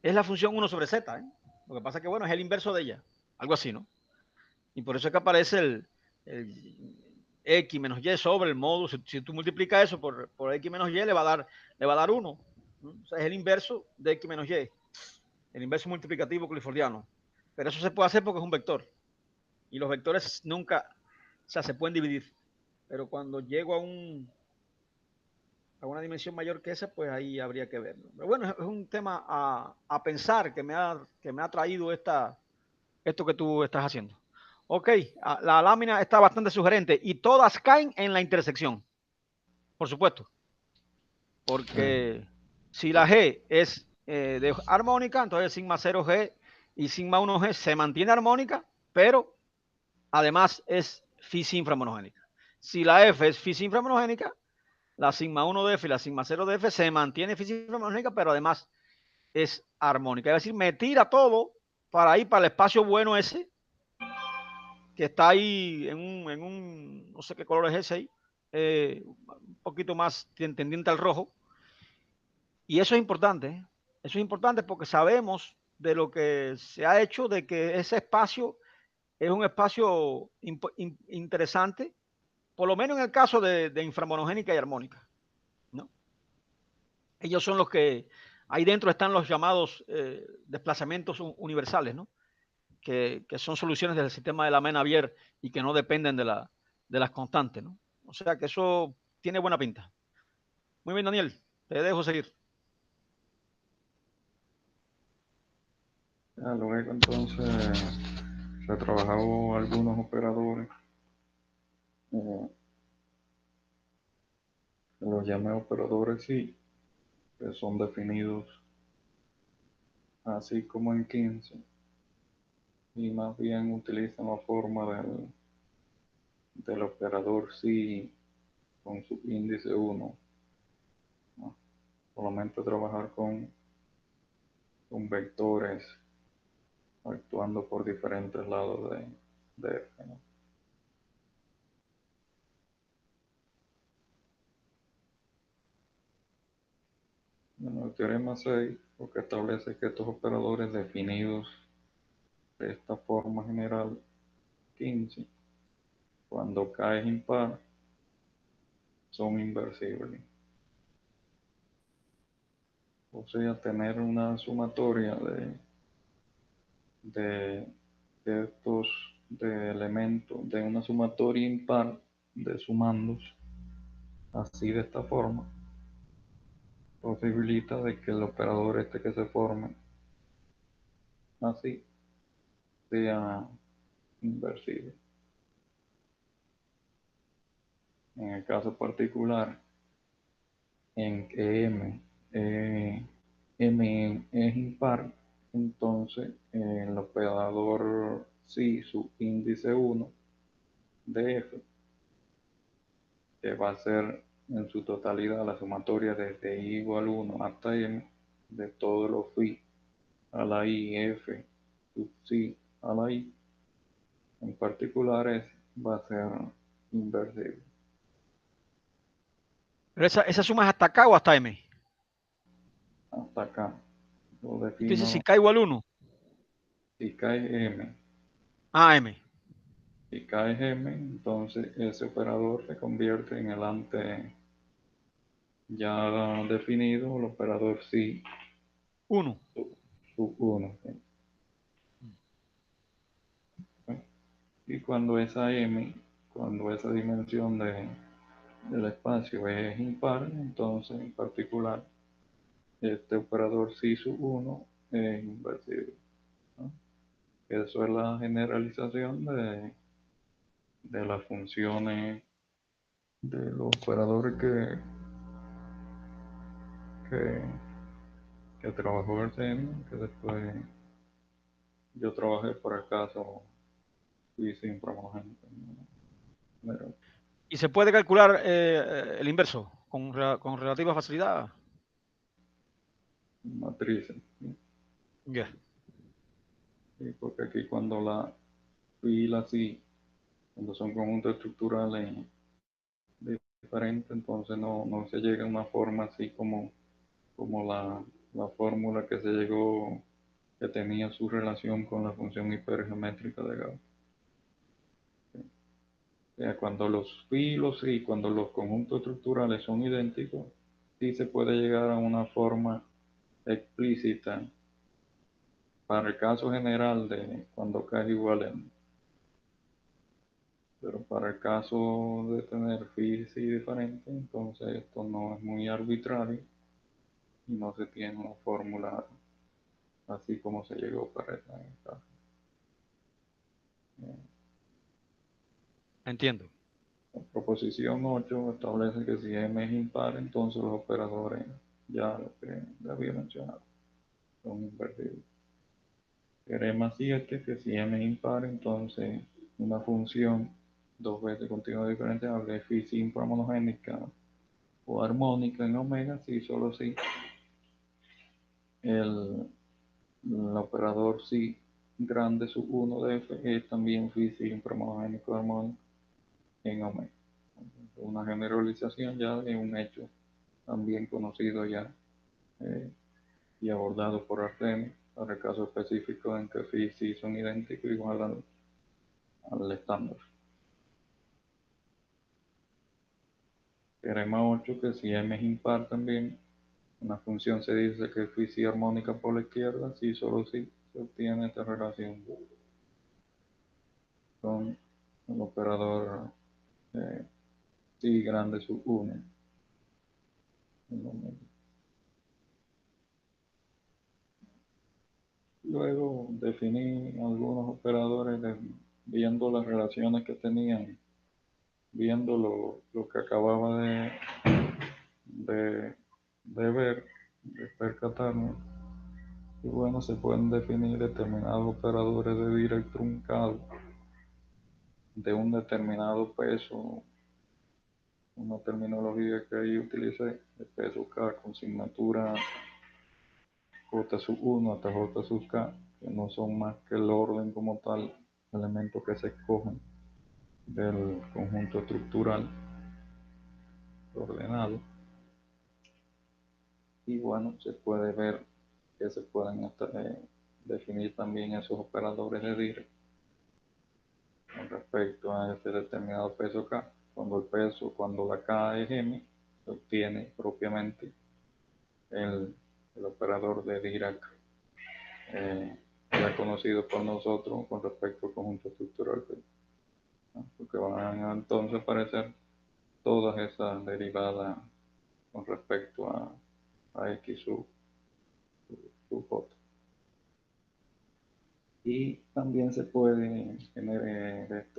la función 1 sobre z, ¿eh? Lo que pasa es que, bueno, es el inverso de ella, algo así, ¿no? Y por eso es que aparece el X menos Y sobre el módulo. Si tú multiplicas eso por X menos Y, le va a dar 1. ¿No? O sea, es el inverso de X menos Y, el inverso multiplicativo cliffordiano. Pero eso se puede hacer porque es un vector. Y los vectores nunca, o sea, se pueden dividir. Pero cuando llego a una dimensión mayor que esa, pues ahí habría que verlo. Pero bueno, es un tema a pensar que me ha traído esto que tú estás haciendo. Ok, la lámina está bastante sugerente y todas caen en la intersección, por supuesto, porque si la G es de armónica, entonces sigma 0G y sigma 1G se mantiene armónica, pero además es fis inframonogénica. Si la F es fis inframonogénica, la sigma 1 de F y la sigma 0 de F se mantiene fis inframonogénica, pero además es armónica. Es decir, me tira todo para ir para el espacio bueno ese, que está ahí no sé qué color es ese ahí, un poquito más tendiente al rojo, Y eso es importante, ¿eh? Eso es importante porque sabemos de lo que se ha hecho, de que ese espacio es un espacio interesante, por lo menos en el caso de inframonogénica y armónica, ¿no? Ellos son los que, ahí dentro están los llamados desplazamientos universales, ¿no? Que son soluciones del sistema de la Menavier y que no dependen de las constantes, ¿no? O sea que eso tiene buena pinta. Muy bien, Daniel, te dejo seguir. Ya, luego entonces se trabajado algunos operadores, eh, los llamé operadores sí, que son definidos así como en 15 y más bien utilizan la forma del operador sí con su índice 1, ¿no? Solamente trabajar con vectores actuando por diferentes lados de F, ¿no? Bueno, el teorema 6 lo que establece que estos operadores definidos de esta forma general 15, cuando K es impar, son inversibles. O sea, tener una sumatoria de, de estos de elementos, de una sumatoria impar de sumandos, así de esta forma, posibilita de que el operador este que se forme así sea inversible. En el caso particular, en que M es impar, entonces el operador si su índice 1 de F, que va a ser en su totalidad la sumatoria desde i igual 1 hasta m de todos los phi a la i f sub psi a la i, en particular va a ser inversible. Pero esa suma es hasta acá o hasta M. Hasta acá lo Y tú dices si defino. K igual 1. Si k es m, Ah, M. si k es m, entonces ese operador se convierte en el ante ya definido, el operador si 1. sub 1. Y cuando esa m, cuando esa dimensión del espacio es impar, entonces en particular este operador si sub 1 es inversible, ¿no? Eso es la generalización de las funciones de los operadores que, que trabajó Arsenio, que después yo trabajé por el caso y sin promogénito, ¿no? Y se puede calcular el inverso con relativa facilidad. Matrices, ¿sí? Ya. Yeah. Sí, porque aquí cuando la fila así, cuando son conjuntos estructurales diferentes, entonces no se llega a una forma así como la fórmula que se llegó, que tenía su relación con la función hipergeométrica de Gauss. O sea, cuando los filos y cuando los conjuntos estructurales son idénticos, sí se puede llegar a una forma explícita para el caso general de cuando K es igual a n. Pero para el caso de tener física diferente, entonces esto no es muy arbitrario y no se tiene una fórmula así como se llegó para esta caso. Entiendo. La proposición 8 establece que si m es impar, entonces los operadores, ya lo que le había mencionado, son invertibles. Teorema 7, que si m es impar, entonces una función dos veces continua diferenciable es phi siempre monogénica o armónica en omega, si solo si el operador si grande sub 1 de f es también phi siempre monogénico armónico en omega. Una generalización ya de un hecho también conocido ya eh, y abordado por Artemio para el caso específico en que phi y psi son idénticos igual al estándar. Teorema 8, que si m es impar también, una función se dice que phi si armónica por la izquierda, si solo si se obtiene esta relación con el operador psi grande sub 1. Luego definí algunos operadores viendo las relaciones que tenían, viendo lo que acababa de, de ver, de percatarme. Y bueno, se pueden definir determinados operadores de Dirac truncado de un determinado peso, una terminología que ahí utilicé, de peso K con signatura J sub 1 hasta J sub K, que no son más que el orden como tal, elementos que se escogen del conjunto estructural ordenado. Y bueno, se puede ver que se pueden definir también esos operadores de Dirac con respecto a este determinado peso K. Cuando la K es M, se obtiene propiamente el operador de Dirac, ya conocido por nosotros con respecto al conjunto estructural, ¿no? Porque van a entonces aparecer todas esas derivadas con respecto a X sub J. Y también se puede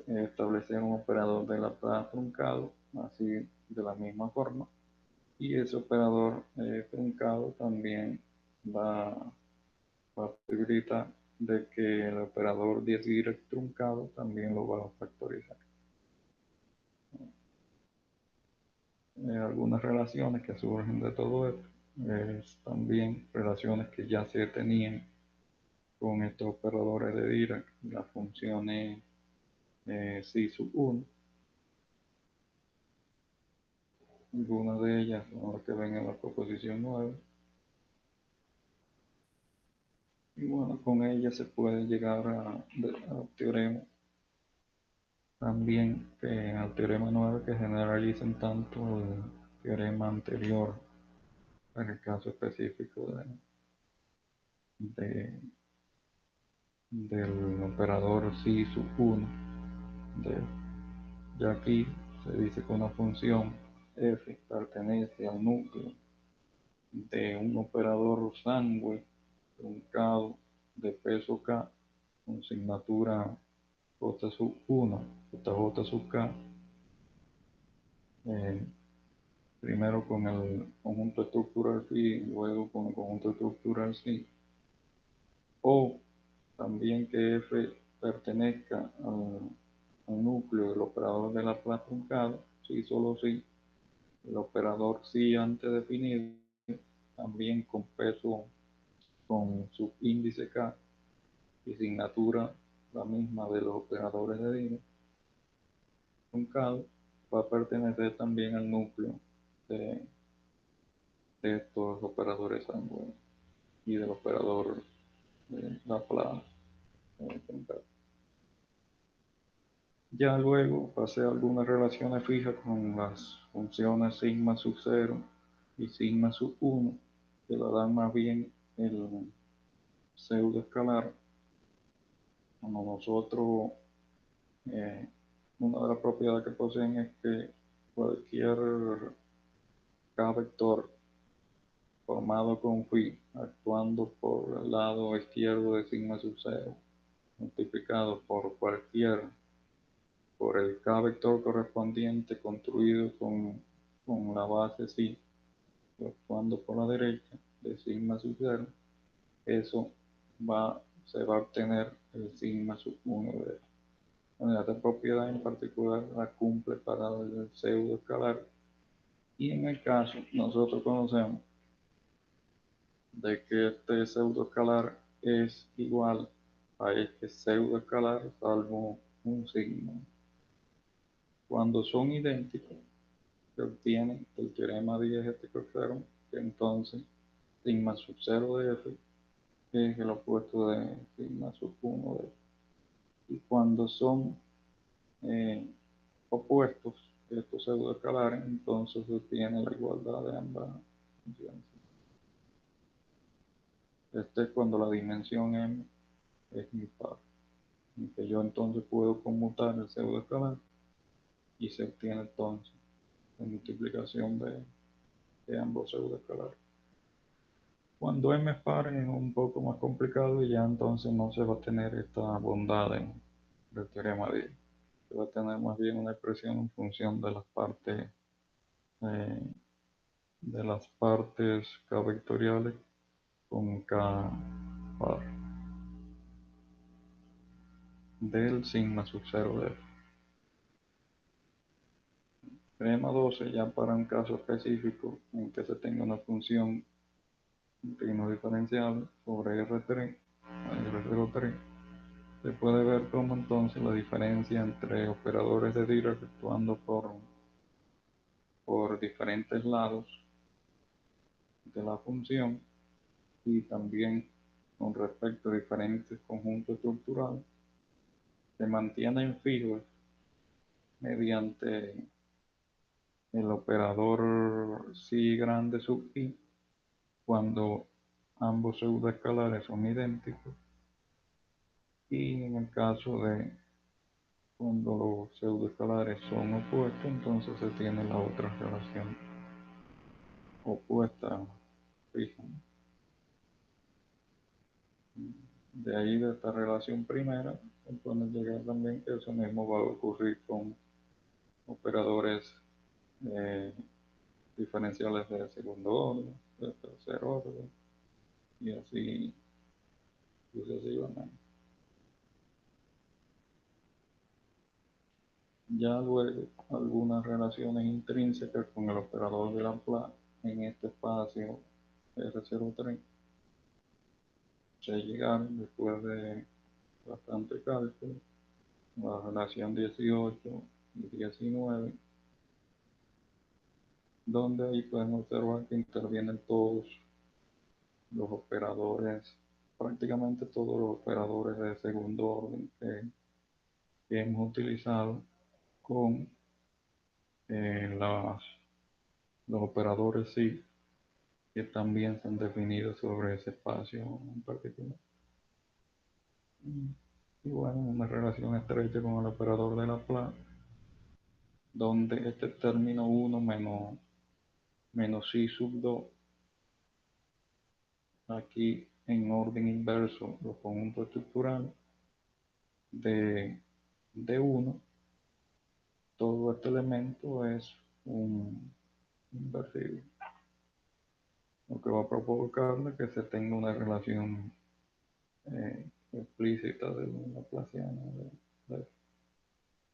establecer un operador de Laplace truncado, así de la misma forma. Y ese operador truncado también va a posibilitar de que el operador de Dirac truncado también lo va a factorizar. Algunas relaciones que surgen de todo esto, también relaciones que ya se tenían con estos operadores de Dirac, las funciones psi sub 1. Algunas de ellas son las que ven en la proposición 9. Y bueno, con ellas se puede llegar al teorema. También al teorema 9 que generalizan tanto el teorema anterior en el caso específico de, del operador psi sub 1. Ya aquí se dice que una función f pertenece al núcleo de un operador sangue truncado de peso k con signatura j sub 1 hasta j sub k, eh, primero con el conjunto estructural phi y luego con el conjunto estructural psi, o también que f pertenezca al núcleo del operador de Laplace truncado, si solo si el operador psi antes definido, también con peso con subíndice k y signatura la misma de los operadores de Dirac truncado, va a pertenecer también al núcleo de, de estos operadores sanguíneos y del operador de Laplace truncado. Ya luego pasé a algunas relaciones fijas con las funciones sigma sub 0 y sigma sub 1, que la dan más bien el pseudoescalar. Como nosotros, eh, una de las propiedades que poseen es que cualquier K vector formado con phi actuando por el lado izquierdo de sigma sub 0 multiplicado por el K vector correspondiente construido con la base psi actuando por la derecha de sigma sub 0, eso se va a obtener el sigma sub 1 de él. Bueno, esta propiedad en particular la cumple para el pseudoescalar, y en el caso nosotros conocemos de que este pseudoescalar es igual a este pseudoescalar salvo un signo. Cuando son idénticos, se obtiene el teorema 10 este que observan, que entonces sigma sub 0 de f, que es el opuesto de sigma sub 1 de f. Y cuando son opuestos, estos pseudoescalares, entonces se tiene la igualdad de ambas funciones. Este es cuando la dimensión m es impar, en que yo entonces puedo conmutar el pseudoescalar y se obtiene entonces la multiplicación de ambos pseudoescalares. Cuando m es par es un poco más complicado y ya entonces no se va a tener esta bondad del teorema de Ilm. Se va a tener más bien una expresión en función eh, de las partes k vectoriales con k par del sigma sub 0 de f. Teorema 12 ya para un caso específico en que se tenga una función término diferenciable sobre R3, R03, se puede ver como entonces la diferencia entre operadores de Dirac actuando por diferentes lados de la función y también con respecto a diferentes conjuntos estructurales se mantienen fijos mediante el operador psi grande sub i cuando ambos pseudoescalares son idénticos y en el caso de cuando los pseudoescalares son opuestos, entonces se tiene la otra relación opuesta fija. De ahí de esta relación primera, se puede llegar también que eso mismo va a ocurrir con operadores eh, diferenciales de segundo orden, de tercer orden, y así sucesivamente. Ya luego, algunas relaciones intrínsecas con el operador de Laplace en este espacio R03 se llegaron después de bastante cálculo, la relación 18 y 19, donde ahí pueden observar que intervienen todos los operadores, prácticamente todos los operadores de segundo orden que hemos utilizado con los operadores sí que también se han definido sobre ese espacio en particular. Y bueno, una relación estrecha con el operador de Laplace, donde este término 1 menos i sub 2, aquí en orden inverso, los conjuntos estructurales de 1, todo este elemento es un inversible, lo que va a provocar que se tenga una relación explícita de la Laplaciana.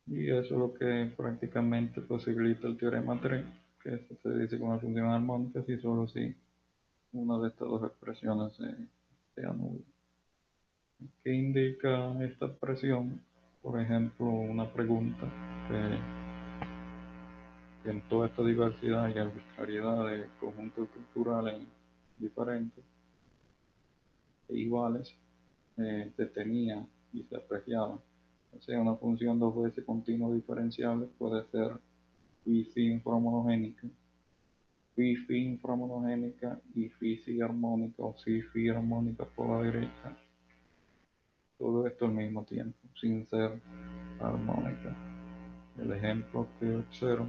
Y eso es lo que prácticamente posibilita el teorema 3, que se dice con la función armónica si solo si una de estas dos expresiones se anula. ¿Qué indica esta expresión? Por ejemplo, una pregunta que en toda esta diversidad y arbitrariedad de conjuntos estructurales diferentes e iguales se tenía y se apreciaba. O sea, una función dos veces continua diferenciable puede ser phi inframonogénica, phi inframonogénica y phi armónica o phi armónica por la derecha. Todo esto al mismo tiempo, sin ser armónica. El ejemplo que observo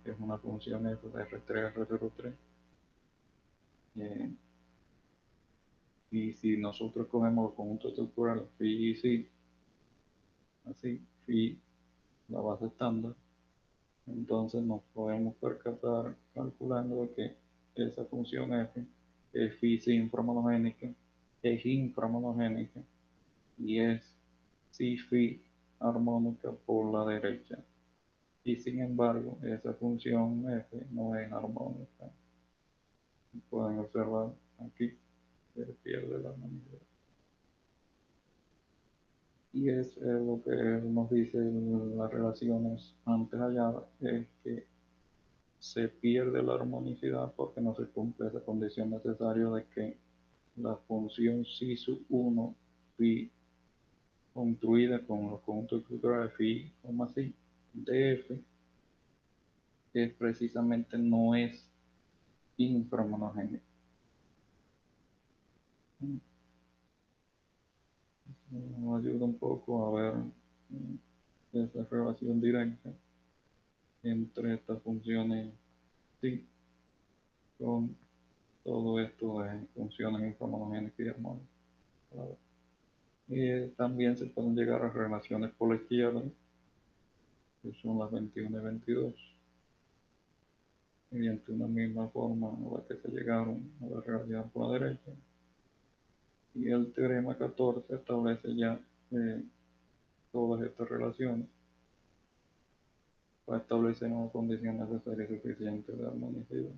es una función f de R3, R03. Y si nosotros cogemos los conjuntos estructurales phi y psi, así, phi, la base estándar, entonces nos podemos percatar calculando de que esa función f es phi inframonogénica, es inframonogénica y es si phi armónica por la derecha. Y sin embargo, esa función f no es armónica. Pueden observar aquí, se pierde la manera. Y es lo que nos dice las relaciones antes halladas, es que se pierde la armonicidad porque no se cumple esa condición necesaria de que la función psi sub 1 phi construida con los conjuntos estructurales phi, psi, df, es precisamente no es inframonogénica. Nos ayuda un poco a ver esa relación directa entre estas funciones psi con todo esto de funciones inframonogénicas y armónicas. Y también se pueden llegar a relaciones por la izquierda, que son las 21 y 22, mediante una misma forma a la que se llegaron a la realidad por la derecha. Y el teorema 14 establece ya todas estas relaciones para establecer una condición necesaria y suficiente de armonicidad.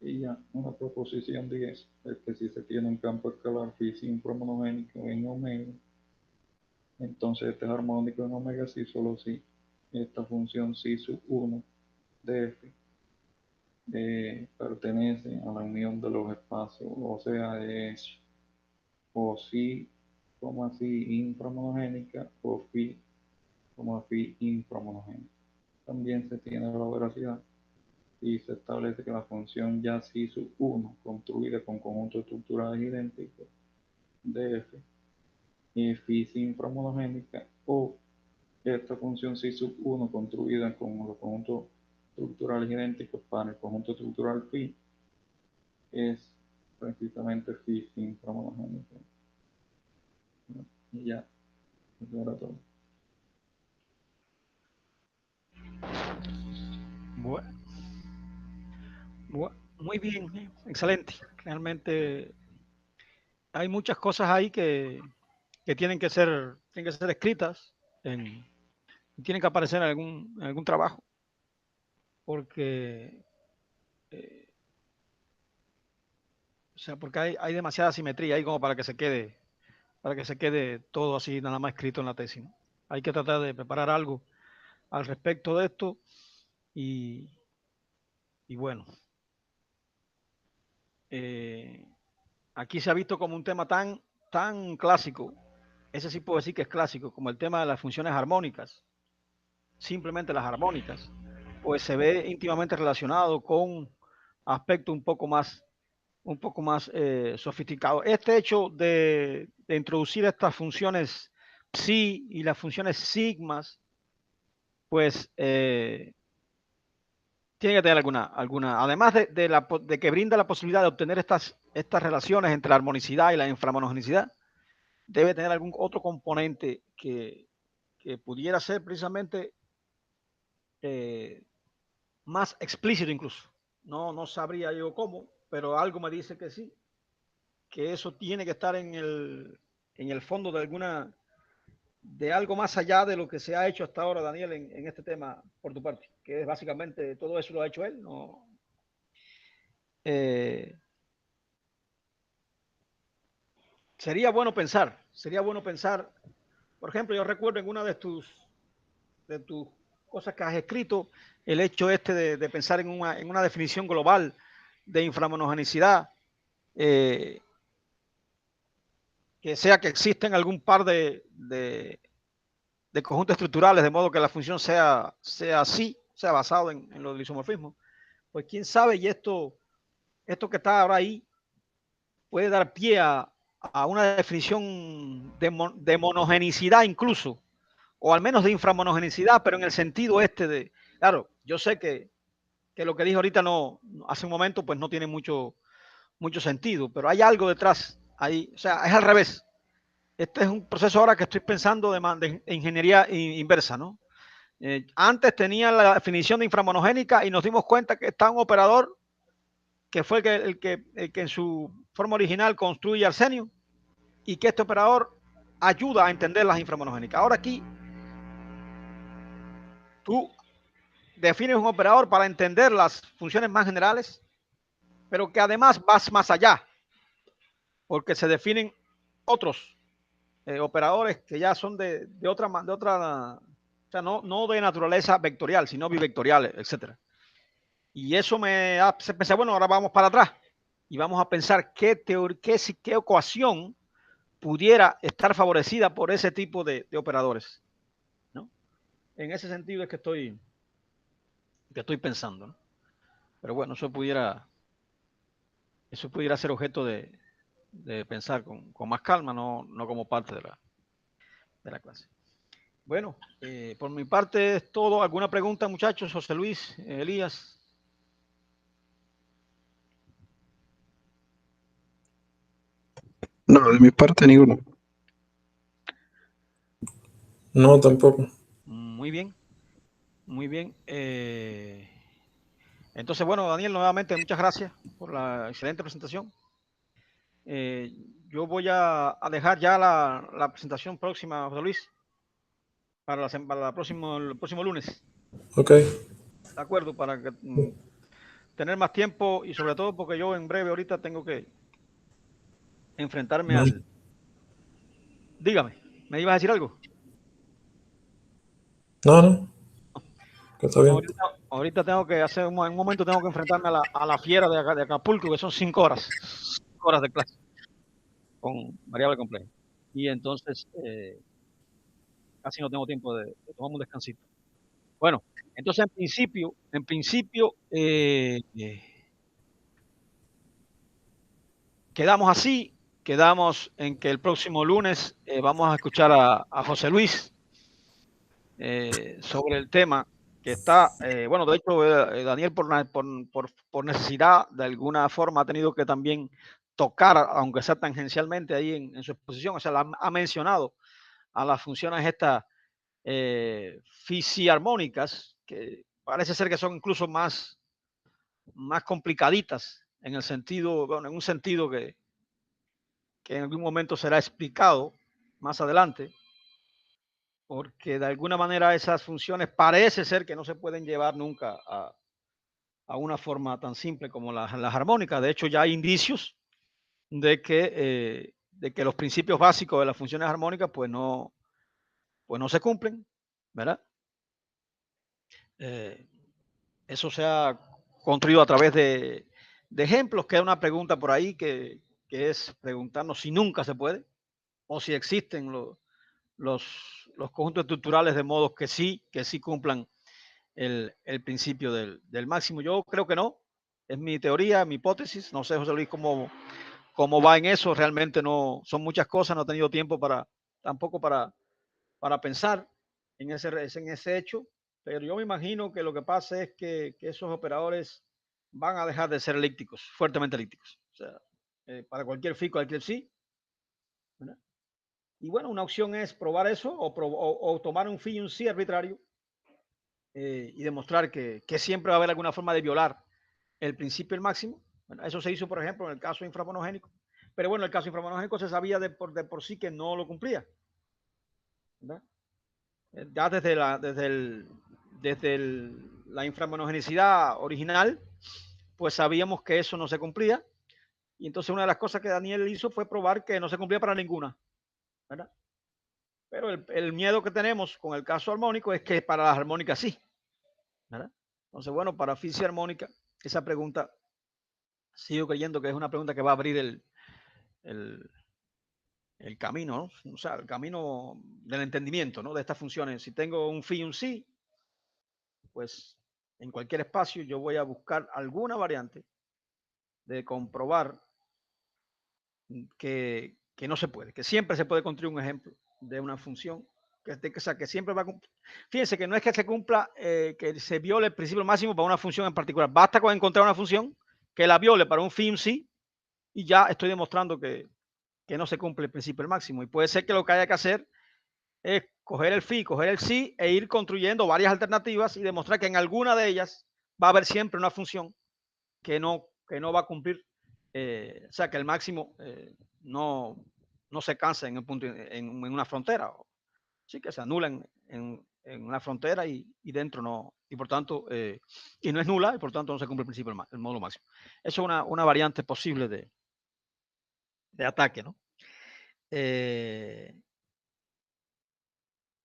Y ya, una proposición 10 es que si se tiene un campo escalar físico inframonogénico en omega, entonces este es armónico en omega si solo si esta función psi sub 1 de f pertenece a la unión de los espacios, o sea, es o psi, psi inframonogénica o phi, phi inframonogénica. También se tiene la veracidad y se establece que la función ya psi sub 1 construida con conjuntos estructurales idénticos de f es phi inframonogénica, o esta función psi sub 1 construida con los conjuntos estructurales idénticos para el conjunto estructural phi es precisamente phi inframonogénica. Y ya, eso era todo. Bueno, muy bien, excelente. Realmente hay muchas cosas ahí que tienen que ser escritas tienen que aparecer en algún trabajo, porque, eh, o sea, porque hay demasiada simetría ahí como para que se quede todo así nada más escrito en la tesis, ¿no? Hay que tratar de preparar algo al respecto de esto y, y bueno, eh, aquí se ha visto como un tema tan clásico, ese sí puedo decir que es clásico, como el tema de las funciones armónicas, simplemente las armónicas, pues se ve íntimamente relacionado con aspectos un poco más sofisticados. Este hecho de introducir estas funciones psi y las funciones sigmas, pues tiene que tener además de que brinda la posibilidad de obtener estas relaciones entre la armonicidad y la inframonogenicidad, debe tener algún otro componente que pudiera ser precisamente eh, más explícito incluso. No sabría yo cómo, pero algo me dice que sí, que eso tiene que estar en el fondo de algo más allá de lo que se ha hecho hasta ahora, Daniel, en este tema por tu parte, que es básicamente todo eso lo ha hecho él. No, eh, sería bueno pensar, por ejemplo, yo recuerdo en una de tus cosas que has escrito, el hecho este de pensar en una definición global de inframonogenicidad, eh, que sea que existen algún par de conjuntos estructurales, de modo que la función sea así, sea basado en lo del isomorfismo. Pues quién sabe, y esto que está ahora ahí puede dar pie a una definición de monogenicidad incluso, o al menos de inframonogenicidad, pero en el sentido este de, claro, yo sé que lo que dije ahorita hace un momento, pues no tiene mucho sentido, pero hay algo detrás ahí, o sea, es al revés. Este es un proceso ahora que estoy pensando de ingeniería inversa, ¿no? Antes tenía la definición de inframonogénica y nos dimos cuenta que está un operador que fue el que en su forma original construye Arsenio y que este operador ayuda a entender las inframonogénicas. Ahora aquí tú defines un operador para entender las funciones más generales, pero que además vas más allá, porque se definen otros operadores que ya son de otra sea, no de naturaleza vectorial, sino bivectorial, etcétera. Y eso me hace pensar, bueno, ahora vamos para atrás y vamos a pensar qué ecuación pudiera estar favorecida por ese tipo de operadores, ¿no? En ese sentido es que estoy pensando, ¿no? Pero bueno, eso pudiera ser objeto de pensar con más calma, no como parte de la clase. Bueno, por mi parte es todo. ¿Alguna pregunta, muchachos? José Luis, Elías. No, de mi parte ninguno. No, tampoco. Muy bien, muy bien. Entonces, bueno, Daniel, nuevamente muchas gracias por la excelente presentación. Yo voy a dejar ya la presentación próxima, José Luis, para el próximo lunes. Ok. De acuerdo, para que, tener más tiempo y sobre todo porque yo en breve ahorita tengo que enfrentarme No. al... Dígame, ¿me ibas a decir algo? No. Que está bien. Ahorita tengo que hacer, en un momento tengo que enfrentarme a la fiera de Acapulco, que son 5 horas, 5 horas de clase con variable compleja. Y entonces casi no tengo tiempo de tomar un descansito. Bueno, entonces en principio quedamos así, quedamos en que el próximo lunes vamos a escuchar a José Luis sobre el tema que está, bueno, de hecho, Daniel por necesidad, de alguna forma, ha tenido que también tocar, aunque sea tangencialmente ahí en su exposición, o sea, ha mencionado a las funciones estas fisiarmónicas, que parece ser que son incluso más complicaditas, en el sentido, bueno, en un sentido que en algún momento será explicado más adelante, porque de alguna manera esas funciones parece ser que no se pueden llevar nunca a una forma tan simple como las armónicas. De hecho, ya hay indicios de que los principios básicos de las funciones armónicas pues no se cumplen, ¿verdad? Eso se ha construido a través de ejemplos. Queda una pregunta por ahí que es preguntarnos si nunca se puede o si existen los conjuntos estructurales de modos que sí cumplan el principio del máximo. Yo creo que no. Es mi teoría, mi hipótesis. No sé, José Luis, cómo va en eso. Realmente no son muchas cosas. No he tenido tiempo tampoco para pensar en ese hecho. Pero yo me imagino que lo que pasa es que esos operadores van a dejar de ser elípticos, fuertemente elípticos. O sea, para cualquier phi, cualquier sí. ¿Verdad? Y bueno, una opción es probar eso o tomar un phi y un sí arbitrario y demostrar que siempre va a haber alguna forma de violar el principio del máximo. Bueno, eso se hizo, por ejemplo, en el caso inframonogénico. Pero bueno, el caso inframonogénico se sabía de por sí que no lo cumplía. ¿Verdad? Ya desde la inframonogenicidad original, pues sabíamos que eso no se cumplía. Y entonces una de las cosas que Daniel hizo fue probar que no se cumplía para ninguna. ¿Verdad? Pero el miedo que tenemos con el caso armónico es que para las armónicas sí. ¿Verdad? Entonces, bueno, para física armónica, esa pregunta sigo creyendo que es una pregunta que va a abrir el camino, ¿no? O sea, el camino del entendimiento, ¿no? De estas funciones. Si tengo un phi y un sí, pues en cualquier espacio yo voy a buscar alguna variante de comprobar que no se puede, que siempre se puede construir un ejemplo de una función o sea, que siempre va a cumplir. Fíjense que no es que se cumpla, que se viole el principio máximo para una función en particular. Basta con encontrar una función que la viole para un phi y un sí y ya estoy demostrando que no se cumple el principio del máximo. Y puede ser que lo que haya que hacer es coger el phi, coger el sí e ir construyendo varias alternativas y demostrar que en alguna de ellas va a haber siempre una función que no va a cumplir, o sea, que el máximo no se cansa en, en una frontera, sí, que se anula en una frontera y dentro no, y por tanto, y no es nula, y por tanto no se cumple el principio del módulo máximo. Eso es una variante posible de ataque, ¿no?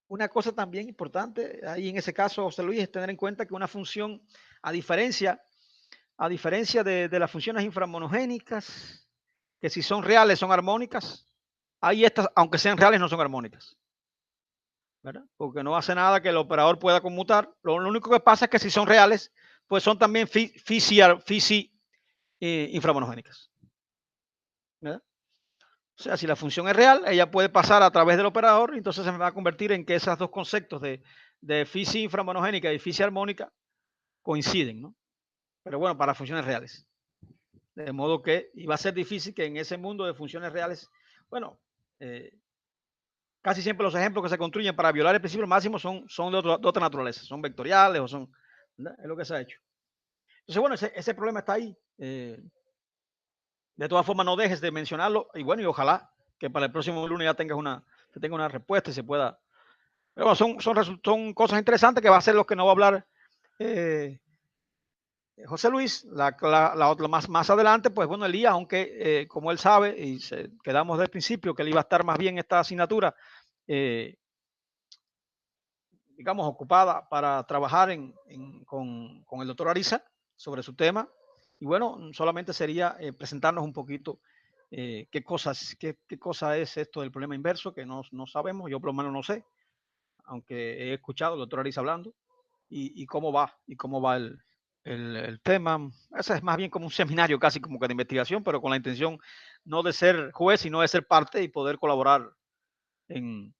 una cosa también importante ahí en ese caso, José Luis, es tener en cuenta que una función, a diferencia de las funciones inframonogénicas, que si son reales son armónicas, ahí estas, aunque sean reales, no son armónicas, ¿verdad? Porque no hace nada que el operador pueda conmutar. Lo único que pasa es que si son reales, pues son también inframonogénicas, ¿verdad? O sea, si la función es real, ella puede pasar a través del operador, y entonces se me va a convertir en que esos dos conceptos de fisi inframonogénica y fisi armónica coinciden, ¿no? Pero bueno, para funciones reales. De modo que iba a ser difícil que en ese mundo de funciones reales, bueno, casi siempre los ejemplos que se construyen para violar el principio máximo son de otra naturaleza, son vectoriales o son, ¿verdad? Es lo que se ha hecho. Entonces, bueno, ese problema está ahí. De todas formas, no dejes de mencionarlo y bueno, y ojalá que para el próximo lunes ya tenga una respuesta y se pueda. Pero bueno, son cosas interesantes que va a ser lo que nos va a hablar José Luis. La otra más adelante, pues bueno, Elías, aunque como él sabe y quedamos desde el principio que él iba a estar más bien esta asignatura, digamos, ocupada para trabajar con el doctor Ariza sobre su tema. Y bueno, solamente sería presentarnos un poquito qué cosa es esto del problema inverso, que no sabemos, yo por lo menos no sé, aunque he escuchado al doctor Ariza hablando, y cómo va el tema. Ese es más bien como un seminario, casi como que de investigación, pero con la intención no de ser juez, sino de ser parte y poder colaborar en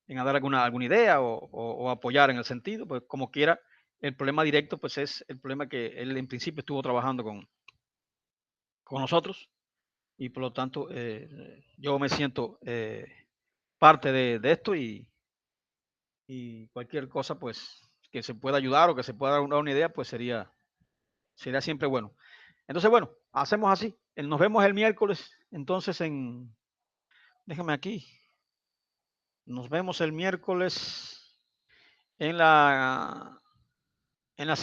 dar alguna idea o apoyar en el sentido, pues como quiera, el problema directo pues es el problema que él en principio estuvo trabajando con nosotros, y por lo tanto yo me siento parte de esto, y cualquier cosa pues que se pueda ayudar o que se pueda dar una idea pues sería siempre bueno. Entonces bueno, hacemos así, nos vemos el miércoles entonces déjame aquí, nos vemos el miércoles en la